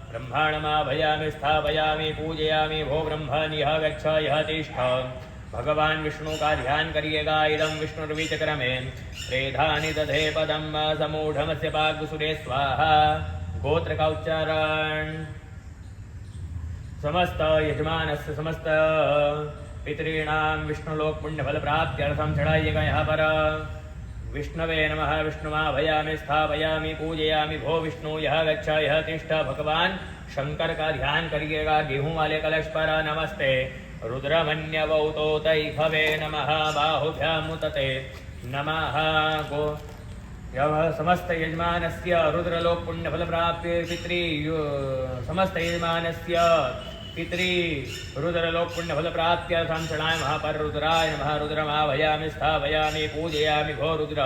ब्रह्माणमाभयामि स्थापयामि पूजयामि भो ब्रह्मन् यह गच्छ यह तिष्ठ। भगवान विष्णु का ध्यान करिएगा। इदं विष्णुर्विचक्रमे त्रेधानि दधे पदम समूढ़मस्य पाग्सुरे स्वाहा। गोत्र का उच्चारण समस्त यजमानस्य समस्त पितॄणां विष्णुलोक पुण्यफल प्राप्त्यर्थं चढ़ाइएगा। यहाँ पर विष्णवे नमः। विष्णुमाभयामि स्थापयामि पूजयामि भो विष्णु यह गच्छ यह तिष्ठ। भगवान शंकर का ध्यान करिएगा। गेहूं वाले कलश पर नमस्ते रुद्रमन्यवौतोतैभवे नमः। बाहुभ्यामुतते नमः। गो समस्त यजमानस्य रुद्रलोक पुण्यफल प्राप्ति पितृ समस्त यजमानस्य पितृ रुद्रलोक पुण्यफल प्राप्त्यर्थं चढ़ाए वहाँ पर रुद्राय नमः। रुद्रमाभयामि स्थापयामि पूजयामि भो रुद्र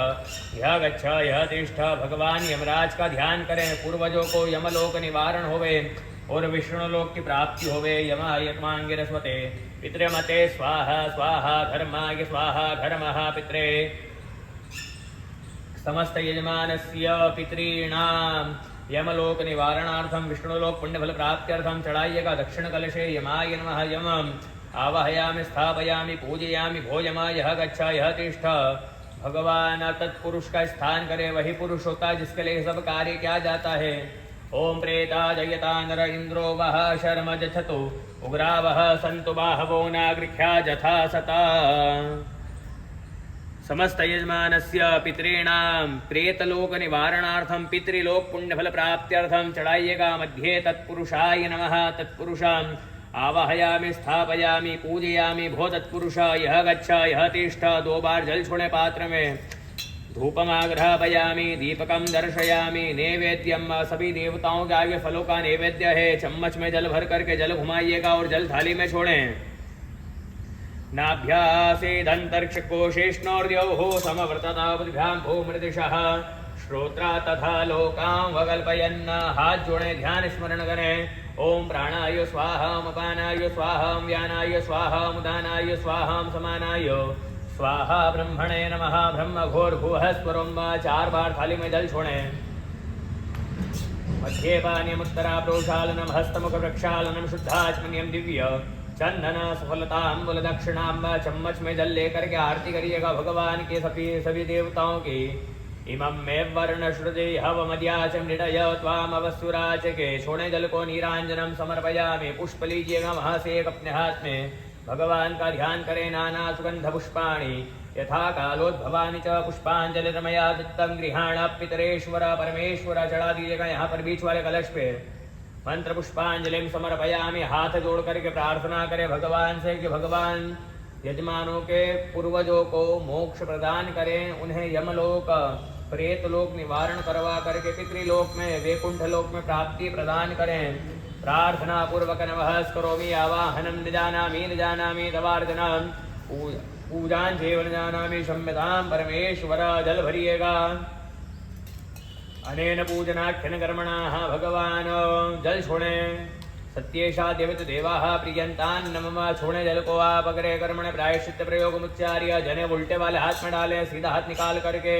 यह गच्छ यह तिष्ठ। भगवान यमराज का ध्यान करें। पूर्वजों को यमलोक निवारण होवे और विष्णुलोक की प्राप्ति होवे। यमायत्मांगिरस्वते पितृमते स्वाहा स्वाहा धर्माय स्वाहा धर्मः पित्रे। समस्त यजमानस्य पितॄणां यमलोक निवारणार्थं विष्णुलोक पुण्यफल प्राप्त्यर्थं चढ़ाइएगा। दक्षिण कलशे यमाय नमः। यमं आवाहयामि स्थापयामि पूजयामि भो यमाय यह गच्छ यह तिष्ठ। भगवान तत्पुरुष का स्थान करे। वही पुरुष होता है जिसके लिए सब कार्य किया जाता है। ओम प्रेता जयता नर इंद्रो वह शर्म जथतु उग्रा वह संतु बाहवो नागृख्या जथा सता। समस्त यजमानस्य पितॄणां प्रेतलोक निवारणार्थं पितृलोक पुण्यफल प्राप्त्यर्थं चढ़ाइएगा। मध्ये तत्पुरुषाय नमः। तत्पुरुषां आवाहयामि स्थापयामि पूजयामि भो तत्पुरुष यह गच्छ यह तिष्ठ। 2 बार जल छोड़े पात्र में। धूपमाग्रहपयामि, दीपकम दर्शयामि, नैवेद्यम सभी देवताओं के आगे फलों का नैवेद्य है। चम्मच में जल भर करके जल घुमाइएगा और जल थाली में छोड़ें। नाभ्यासेदन्तरिक्षकोशेष्णोर्द्यौः समवर्तता बुद्भ्यां भूमृदिशः श्रोत्रा तथा लोकां वकल्पयन्। हाथ जोड़ें, ध्यान स्मरण करें। ओम प्राणाय स्वाहा, अपानाय स्वाहा, व्यानाय स्वाहा, उदानाय स्वाहा, समानाय स्वाहा। ब्रह्मणे नमः। ब्रह्म घोर भूः स्वरम। 4 बार थाली में जल छोड़ें। मध्ये पानीयम उत्तरा प्रोशालनम हस्तमुख प्रक्षालनम शुद्धाचमनियम दिव्य चंदन सफलताम्बुल दक्षिणाम्ब। चम्मच में जल लेकर के आरती करिएगा भगवान के सभी देवताओं की। इमं मे वर्ण श्रुति हवमद्याच मृडय त्वाम अवसुराच के। छोड़े जल को नीरांजनम समर्पयामि। पुष्प लीजिएगा वहां से एक अपने हाथ में। भगवान का ध्यान करें। नाना सुगंध पुष्पाणि यथा कालोद्भवानि च पुष्पांजलिर्मया दत्तं गृहाण पितरेश्वर परमेश्वर। चढ़ा दीजिएगा यहाँ पर बीच वाले कलश पे। मंत्र पुष्पांजलिम समर्पयामि। हाथ जोड़ करके प्रार्थना करें भगवान से कि भगवान यजमानों के पूर्वजों को मोक्ष प्रदान करें, उन्हें यमलोक प्रेत लोक निवारण करवा करके पितृलोक में वैकुंठ लोक में प्राप्ति प्रदान करें। प्रार्थना पूर्वक नमः करोमि। आवाहनम न जानामि तवार्चनम पूजान जीवन जानामि सम्यताम परमेश्वर। जल भरिएगा। अनेन पूजनाख्यन कर्मणाः भगवान। जल छोड़े। सत्येषा देवत देवाः प्रियंतान नमः। छोड़े जल को आप। अग्रे कर्मण प्रायश्चित्त प्रयोग मुच्चार्य। जने उल्टे वाले हाथ में डाले, सीधा हाथ निकाल करके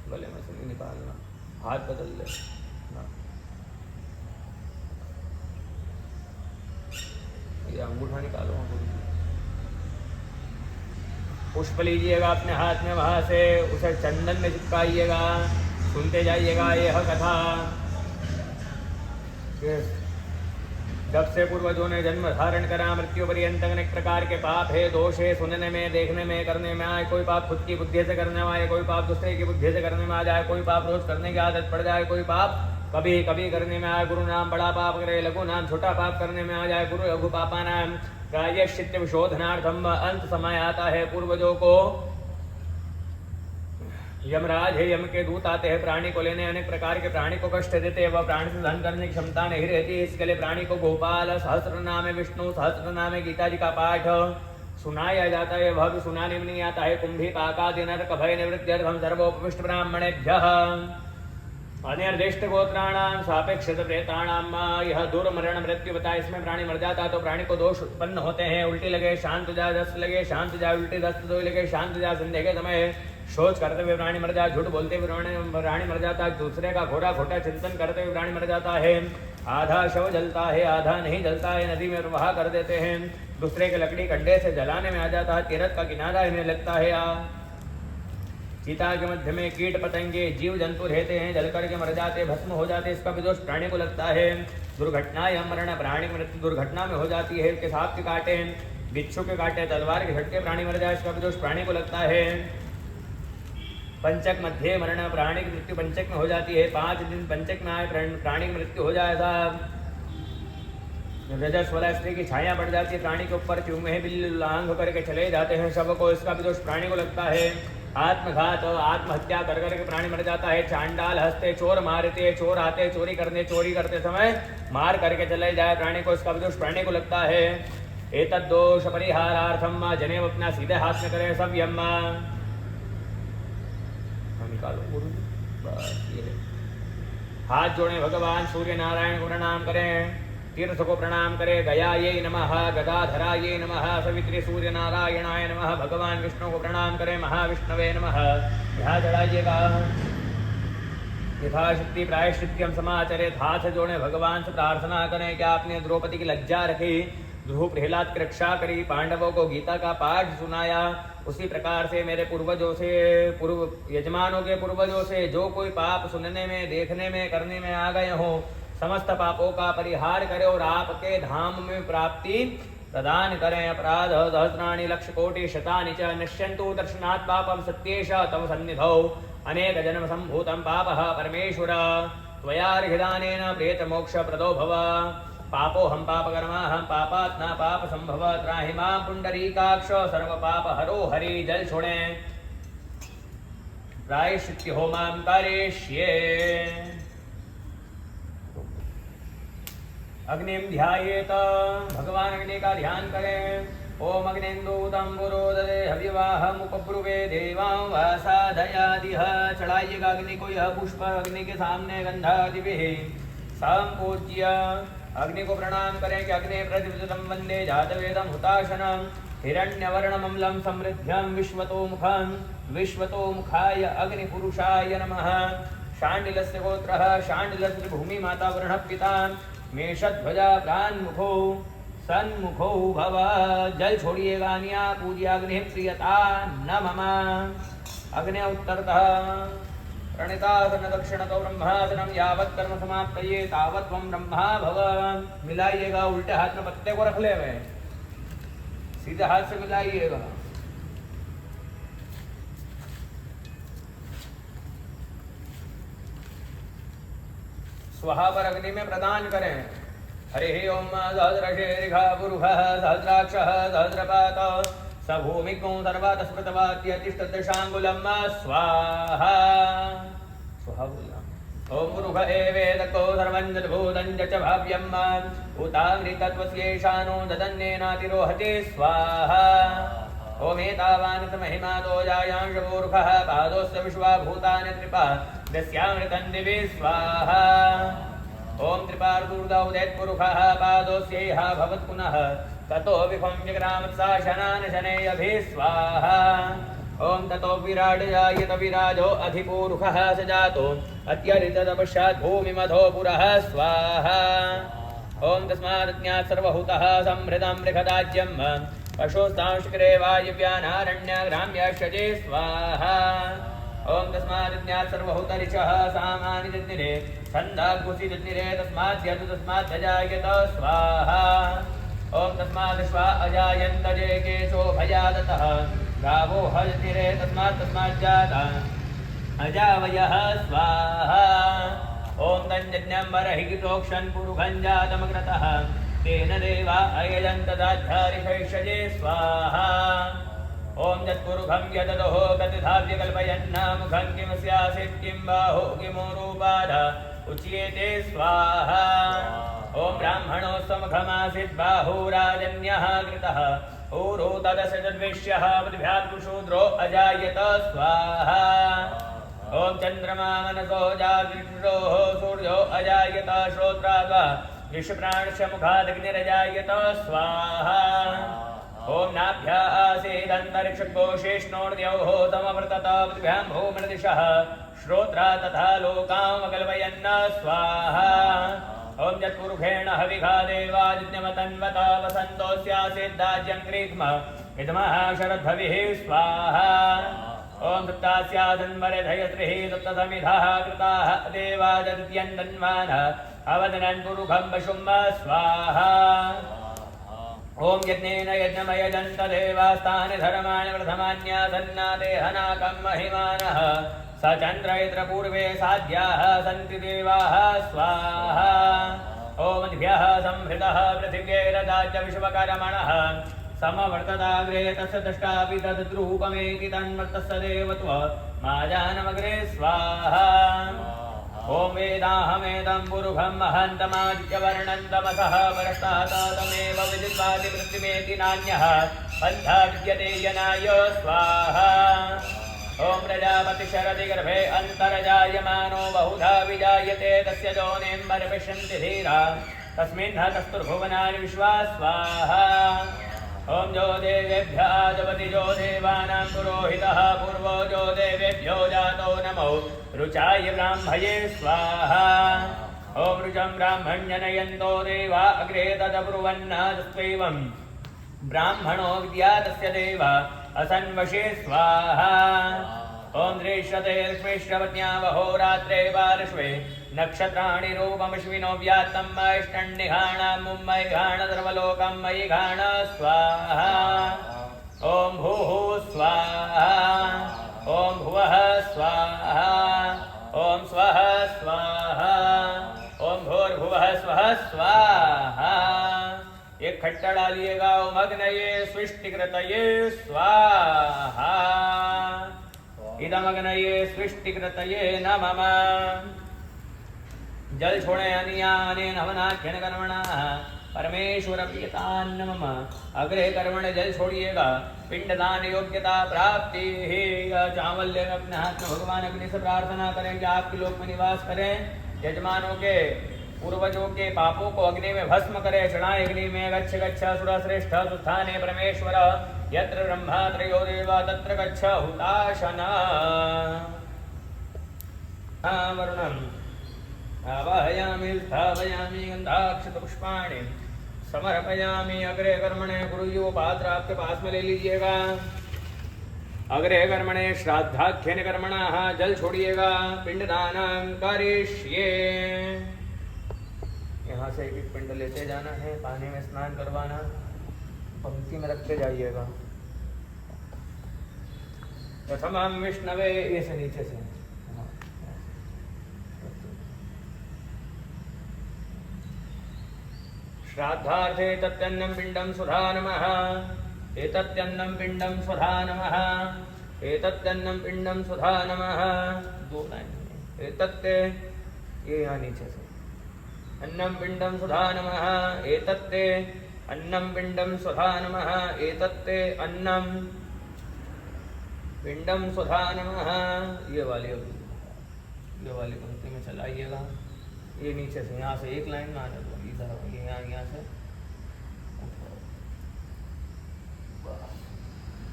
गले में से नहीं निकालना, हाथ बदल ले। ये अंगूठा निकालो। पुष्प लीजिएगा अपने हाथ में, वहां से उसे चंदन में चिपकाइएगा। सुनते जाइएगा यह कथा। जब से पूर्वजों ने जन्म धारण करा मृत्यु पर्यंत अनेक प्रकार के पाप है, दोष है। सुनने में, देखने में, करने में आए। कोई पाप खुद की बुद्धि से करने में आए, कोई पाप दूसरे की बुद्धि से करने में आ जाए, कोई पाप रोज करने की आदत पड़ जाए, कोई पाप कभी कभी करने में आए। गुरु नाम बड़ा पाप करे, लघु नाम छोटा पाप करने में आ जाए। गुरु लघु पापा नाम प्रायश्चित्त विशोधनार्थम अंत समय आता है। पूर्वजों को यमराज है, यम के दूत आते हैं प्राणी को लेने। अनेक प्रकार के प्राणी को कष्ट देते हैं, वह प्राणी से सहन करने की क्षमता नहीं रहती। इसके लिए प्राणी को गोपाल सहस्त्र नाम विष्णु सहस्त्र नाम गीता जी का पाठ सुनाया जाता है। वह भी सुनाने में नहीं आता है। कुंभी पाकादि नरक भय निवृत्त्यर्थम सर्वोपविष्ट ब्राह्मणेभ्यः अनिर्दिष्ट गोत्राणाम सापेक्षित प्रेताणाम। यह दूर मरण मृत्यु बताए। इसमें प्राणी मर जाता तो प्राणी को दोष उत्पन्न होते हैं। उल्टी लगे, शांत जा, दस्त लगे, शांत जा, उल्टी दस्त दो लगे, शांत जा। संध्या के समय शौच करते हुए प्राणी मर जाता, झूठ बोलते हुए प्राणी मर जाता, दूसरे का घोड़ा खोटा चिंतन करते हुए प्राणी मर जाता है। आधा शव जलता है, आधा नहीं जलता है, नदी में प्रवाह कर देते हैं। दूसरे के लकड़ी कंडे से जलाने में आ जाता है, तीरथ का किनारा इन्हें लगता है। चिता के मध्य में कीट पतंगे जीव जंतु रहते हैं, जल करके मर जाते, भस्म हो जाते, इसका भी दोष प्राणी को लगता है। दुर्घटना या मरण प्राणी मृत्यु दुर्घटना में हो जाती है। के सांप के काटे, बिच्छू के काटे, तलवार के झटके प्राणी मर जाए, इसका भी दोष प्राणी को लगता है। पंचक मध्य मरण प्राणी की मृत्यु पंचक में हो जाती है। 5 दिन पंचक में आए प्राणी की मृत्यु हो जाए साहब। रजस वाला स्त्री की छाया पड़ जाती है प्राणी के ऊपर, चूहे बिल्ली लांघ करके चले जाते हैं शव को, इसका भी दोष प्राणी को लगता है। आत्मघात आत्महत्या कर करके प्राणी मर जाता है। चांडाल हंसते, चोर मारते, चोर आते चोरी करते समय मार करके चले जाए प्राणी को, इसका भी दोष प्राणी को लगता है। एतद दोष परिहारार्थम जनेव अपना सीधे हाथ में करें सब यम्मा निकालो गुरु जी, बस ये हाथ जोड़े भगवान सूर्य नारायण को प्रणाम करें, तीर्थ को प्रणाम करें। गया ये नमः, गदाधरा ये नमः, सवित्री सूर्य नारायणाय नमः। भगवान विष्णु को प्रणाम करें, महाविष्णवे नमः। यहाँ चढ़ाइएगा। यथाशक्ति प्रायश्चित्यम समाचरित। हाथ जोड़े भगवान से प्रार्थना करें कि आपने द्रौपदी की लज्जा रखी, ध्रुव प्रहलाद की रक्षा करी, पांडवों को गीता का पाठ सुनाया, उसी प्रकार से मेरे पूर्वजों से, पूर्व यजमानों के पूर्वजों से जो कोई पाप सुनने में, देखने में, करने में आ गए हो, समस्त पापों का परिहार करें और आपके धाम में प्राप्ति प्रदान करें। अपराध सहस्राणि लक्ष कोटि शतानि च नश्यन्तु दर्शनात् पापं सत्येष तव सन्निधौ अनेक जन्म संभूतं पापः परमेश्वर त्वया अर्घिदानेन प्रेत मोक्ष प्रदो भव। पापोऽहं पापकर्माहं पापात्मा पाप संभव त्राहि मां पुंडरीकाक्ष सर्व पाप हरो हरि जल छोड़े प्रायश्चित्त होमां करिष्ये। अग्निं ध्यायेत, भगवान अग्नि का ध्यान करें। ओम अग्निन्दूतं पुरोददे हव्यवाहमुपब्रुवे देवां वासाधयादिह। चढ़ाइएगा अग्नि को यह पुष्प अग्नि के सामने गंधादिभिः संपूज्य अग्नि को प्रणाम करें कि अग्नि प्रतिपदितं वन्दे जातवेदं हुताशनं हिरण्यवर्णमम्लं समृद्ध्यं विश्वतोमुखाय अग्निपुरुषाय नमः। शाण्डिलस्य गोत्रः शाण्डिलस्य भूमिमाता वरुणः पिता मेषध्वजा प्रान्मुखो सन्मुखो भव। जल छोड़िएगा अनिया पूज्य अग्नि प्रियता न मम। अग्नि उत्तरतः प्रणितासन दक्षिणतो ब्रह्मासनम यावत् कर्म समाप्तये तावत् त्वं ब्रह्मा भव। मिलाइएगा, उल्टे हाथ में पत्ते को रख ले हुए, सीधे हाथ से मिलाइएगा। स्वाहा पर अग्नि में प्रदान करें। हरि ओम सहस्रशीर्षः पुरुषः सहस्राक्षः सहस्रपात स भूमिको सर्वातस्मृतवात्यतिष्ठदशाङ्गुलं स्वाहा। स्वाहा बोलना। ओम पुरुष एवेदको सर्वं जद्भूतं च भाव्यं उतामृतत्वस्येषानो ददन्नेनातिरोहति स्वाहा। ओम एतावान् महिमातो जायांशपूरुषः पादोस्य विश्वाभूतानि त्रिपा दस्यामृतं दिवि स्वाहा। ओम त्रिपार्दूर्दौदेत्पुरुषः पादोस्यैह भवत् पुनः ततो विभं जग्रामत्सा शनानशनेयभिः स्वाहा। ओम ततो विराडयायत विराजो अधिपूरुषः स जातो अत्यरिततपश्चात् भूमिमधो पुरः स्वाहा। ओम तस्मादज्ञात् सर्वभूतः संहृतं बृहदाज्यं पशुस्तांशकृते वायव्यानारण्यग्राम्यश्चजे स्वाहा। ओम तस्मादज्ञात् सर्वभूतरिचः सामान्यजज्ञिरे छन्दाघुषिजज्ञिरे तस्मात् अजायत स्वाहा। ओम तस्माद् अजायन्त जे केशो भयादतः गावो हजनिरे तस्मात् जाता अजावयः स्वाहा। ओम तञ्जज्ञं बर्हितोक्षन् पुरुषं जातमग्रतः तेन देवा अयजन्त दाध्यारिषैषजे स्वाहा। ओम यत्पुरुषं यददोः कतिधाव्य कल्पयन्न मुखं किमस्यासीत् किं बाहो किमोरूपाद उच्येते स्वाहा। ओम ब्राह्मणो समघमासीत् बाहुराजन्यः कृतः ऊरो तदस्य तद्विष्यः पृथिव्यात्शूद्रो अजायत स्वाहा। ओम चन्द्रमा मनसो जाविष्णोः सूर्यो अजायत श्रोत्राद्वा विश्वप्राणस्य मुखादग्निरजायत स्वाहा। ओम नाभ्या आसीदन्तरिक्षकोशेष्णोर्द्यौः समवर्तत पृथिव्यां भूमृदिशः श्रोत्रा तथा लोकामकल्पयन्न स्वाहा। ओम यत्पुरुषेण हविघा देवादित्यमतन्वता वसन्तोऽस्यासीद्दाज्यं ग्रीष्म विद्मः शरद्भविः स्वाहा। ओम दत्तास्यादन्वरधयत्रिः दत्तसमिधः कृताः देवादद्यन्दन्वानः अवदनन् पुरुषं पशुं स्वाहा। ओम यज्ञेन यज्ञमयजन्त देवास्तानि धर्माणि प्रथमान्यासन्नादेहनाकं महिमानः स चन्द्रयत्र पूर्वे साध्याः सन्ति देवाः स्वाहा। ओम दिभ्यः संहृतः पृथिव्यैरदाज्य विश्वकर्मणः समवर्तदाग्रे तस्य दष्टापि तद्रूपमेति तन्मर्तस्य देवत्व माजानमग्रे स्वाहा। ओम वेदाहमेदं पुरुषं महन्तमादित्यवर्णं तमसः परस्तातमेव विदित्वादिवृत्तिमेति नान्यः पन्था विद्यते यनाय स्वाहा। ओम प्रजापति शरदि गर्भे अन्तर्जायमानो बहुधा विजायते तस्य योनिं परिपश्यन्ति धीरा तस्मिन् हतस्तुर्भुवनानि विश्वा स्वाहा। ओम जो देवेभ्यः आदवति जो देवानां पुरोहितः पूर्वो जो देवेभ्यो जातो नमो रुचाय ब्राह्मये स्वाहा। ओम रुचं ब्राह्मण्यनयन्तो देवा अग्रे तदब्रुवन्नादस्त्वैवं ब्राह्मणो विद्या तस्य देव असन्वशे स्वाहा। ओम दृश्यते लक्ष्मीश्रवत्या वहोरात्रे पार्श्वे नक्षत्राणि रूपमश्विनो व्यात्तं मयिष्टन्निघाणं मुम्मयिघाण सर्वलोकं मयिघाण स्वाहा। ओम भूः स्वाहा। ओम भुवः स्वाहा। ओम स्वः स्वाहा। ओम भूर्भुवः स्वः स्वाहा। एक खट्टा डालिएगा, ओम अग्नये सृष्टिकृतये स्वाहा। इदम अग्नये सृष्टिकृतये नमः। जल छोड़े अनियानेन हवनाख्यन कर्मणः परमेश्वर प्रियतान् नमः। अग्रे कर्मण जल छोड़िएगा, पिंडदान योग्यता प्राप्ति है। चावल्य अपने हाथ में भगवान अग्नि से प्रार्थना करें कि आपके लोक में निवास करें। यजमानों के पूर्वजों के पापों को अग्नि में भस्म करे। चढ़ाए अग्नि में गच्छ गच्छ असुर श्रेष्ठ सुस्थाने परमेश्वर यत्र ब्रह्मा त्रयो देवा तत्र गच्छ हुताशना। वरुणम् आवाहयामि स्थापयामि गंधाक्षतपुष्पाणि समर्पयामि। अग्रे कर्मणे गुरुयो पात्र आपके पास में ले लीजिएगा। अग्रे कर्मणे श्राद्धाख्यन कर्मणः जल छोड़िएगा, पिंडदानं करिष्ये। यहाँ से एक पिंड लेते जाना है, पानी में स्नान करवाना, पंक्ति में रखते जाइएगा। प्रथमं विष्णवे, ऐसे नीचे से श्राद्धार्थे तत्यन्नं पिंडं सुधा नमः। एतत्यन्नं पिंडं सुधा नमः। एतत्यन्नं पिंडं सुधा नमः। दो लाइन। एतत्ते, ये यहाँ नीचे से अन्नं पिंडं सुधा नमः। एतत्ते अन्नं पिंडं सुधा नमः। एतत्ते अन्नं पिंडं सुधा नमः। ये वाली पंक्ति में चलाइएगा। ये नीचे से, यहाँ से एक लाइन में आने दो, इधर यहाँ से।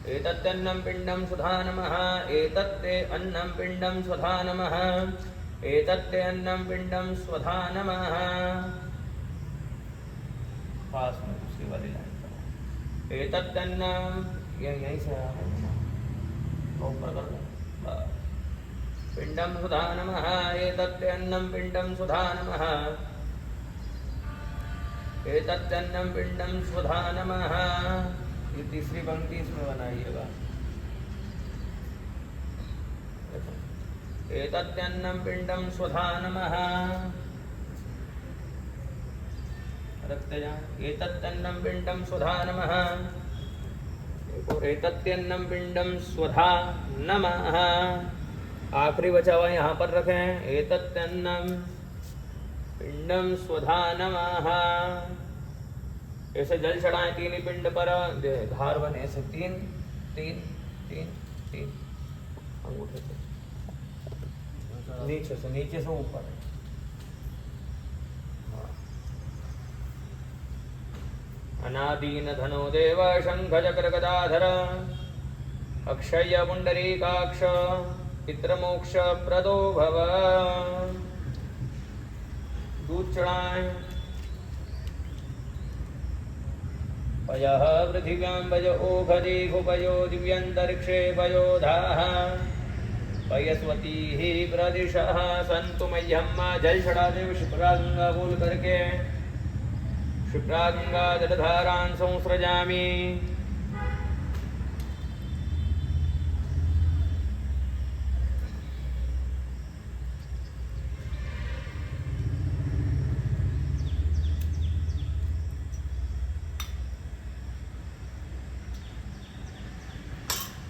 एतत्यन्नं पिंडं सुधा नमः। एतत्ते अन्नं पिंडं सुधा नमः। एतत्ते अन्नं पिंडं सुधा नमः। पास में दूसरी वाली लाइन। एतत्यन्नं, यहीं से ऊपर कर दो। पिंडं सुधा नमः। एतत्ते अन्नं पिंडं सुधा नमः। एतत्यन्नं पिंडं सुधा नमः। ये तीसरी पंक्ति इसमें बनाइएगा। एतत्यन्नं पिंडं सुधा नमः। रखते जाएं। एतत्यन्नं पिंडं सुधा नमः। एतत्यन्नं पिंडं सुधा नमः। आखिरी बचा हुआ यहाँ पर रखें। एतत्यन्नं पिंडं सुधा नमः। ऐसे जल चढ़ाएं तीन ही पिंड पर, धार बने ऐसे तीन तीन तीन तीन। अंगूठे से नीचे से ऊपर। अनादीन धनो देव शंख चक्र गदाधर अक्षय पुंडरीकाक्ष पितृमोक्ष प्रदो भव। दूध चढ़ाएं। पयः पृथिव्यां पय ओखधि भुपयो दिव्यन्तरिक्षे पयोधाः पयस्वतीः प्रदिशः सन्तु मह्यम्। जल चढ़ा देव क्षिप्रा गंगा बोल करके। क्षिप्रा गंगा जलधारान् संसृजामि।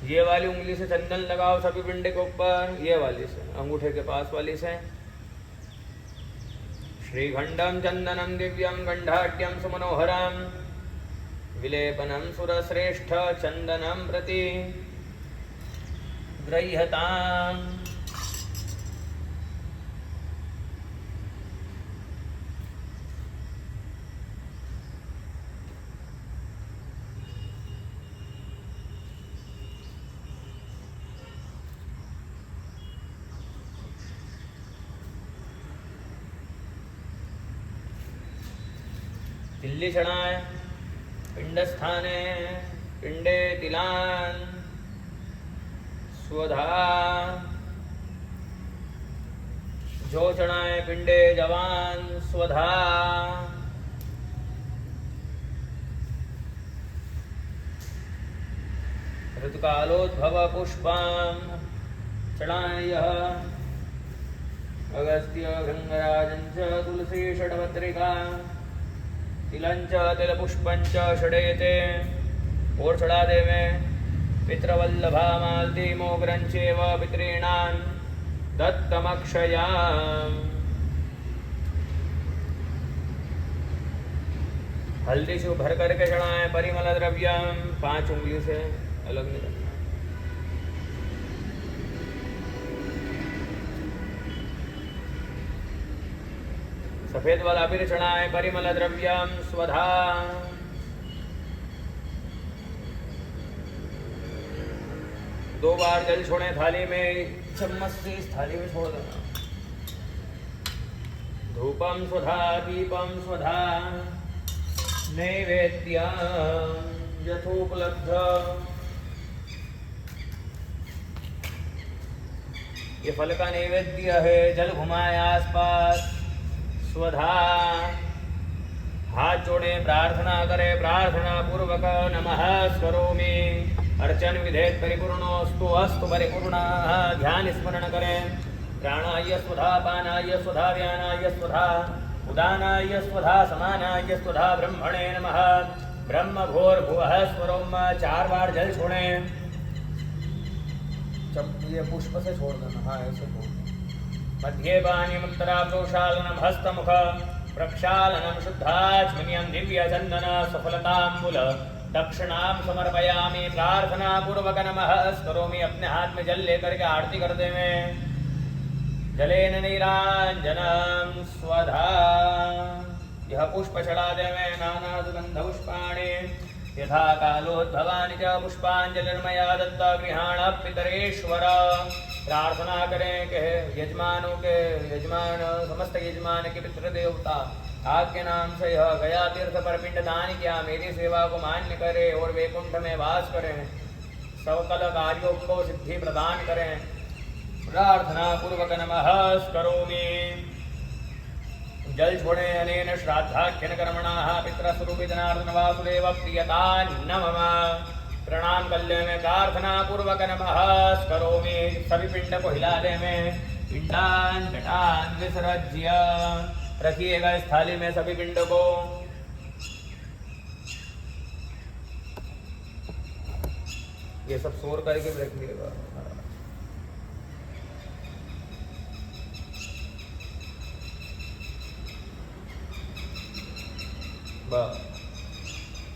ये वाली उंगली से चंदन लगाओ सभी पिंड के ऊपर। ये वाली से, अंगूठे के पास वाली से। श्रीखंडम चंदनम दिव्यम गंधाट्यम सुमनोहरम विलेपनम सुरश्रेष्ठ चंदनम प्रति गृह्यताम्। तिल्ली चढ़ाएं पिंडस्थाने पिंडे तिलान स्वधा। जो चढ़ाएं पिंडे जवान स्वधा। ऋतुकालोद्भव पुष्पम चढ़ाएं यह अगस्त्य भृंगराजं च तुलसी षड्भद्रिका तिलं च तिलपुष्पं च षडेते और चढ़ा देवे पितृवल्लभा मालती मोग्रं चैव पितॄणां दत्तमक्षया हल्दी से भर करके चढ़ाएं परिमल द्रव्यम 5 उंगली से अलग नहीं रखना। सफेद वाला फिर चढ़ाएं परिमल द्रव्यम स्वधा। दो बार जल छोड़ें थाली में, चम्मच से इस थाली में छोड़ देना। धूपम स्वधा दीपम स्वधा नैवेद्य यथोपलब्ध। ये फल का नैवेद्य है। जल घुमाए आसपास स्वधा। हाथ जोड़े प्रार्थना करें, प्रार्थना पूर्वक नमः करोमि। अर्चन विधेयत परिपूर्णोस्तु अस्तु परिपूर्ण। ध्यान स्मरण करें। प्राणाय स्वधा पानाय स्वधा व्यानाय स्वधा उदानाय स्वधा समानाय स्वधा ब्रह्मणे नमः। ब्रह्म भूर्भुवः स्वरोम 4 बार जल छोड़ें। जब ये पुष्प से छोड़ देना। हाँ ऐसे छोड़। मध्ये पानीयम् उत्तरा प्रोक्षालनम् हस्तमुख प्रक्षालनम् शुद्धाचमनीयम् दिव्यचन्दन सफलताम्बुल दक्षिणां समर्पयामि। प्रार्थना पूर्वक नमः करोमि। अपने हाथ में जल लेकर के आरती कर देवे। जलेन नीरांजनं स्वधा। यह पुष्प चढ़ा देवे नाना सुगंध पुष्पाणि यथा कालोद्भवानि च पुष्पांजलिर्मया दत्ता गृहाण पितरेश्वर। प्रार्थना करें कि यजमानों के यजमान समस्त यजमान के पितृदेवता आपके नाम से यह गया तीर्थ पर पिंडदान किया, मेरी सेवा को मान्य करें और वैकुंठ में वास करें, सकल कार्यों को सिद्धि प्रदान करें। प्रार्थना पूर्वक नमः करोमि। जल छोड़े अनेन श्राद्धाख्यन कर्मणाः पितृस्वरूपी जनार्दन वासुदेव प्रियता नमः। प्रणाम कल्ले में प्रार्थना पूर्वक नमः करोमि। सभी पिंड को हिला दे में पिंडान घटान विसर्ज्य रखिएगा इस थाली में सभी पिंड को। ये सब सोर करके रखिएगा।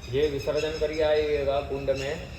ये विसर्जन करिए आइएगा कुंड में।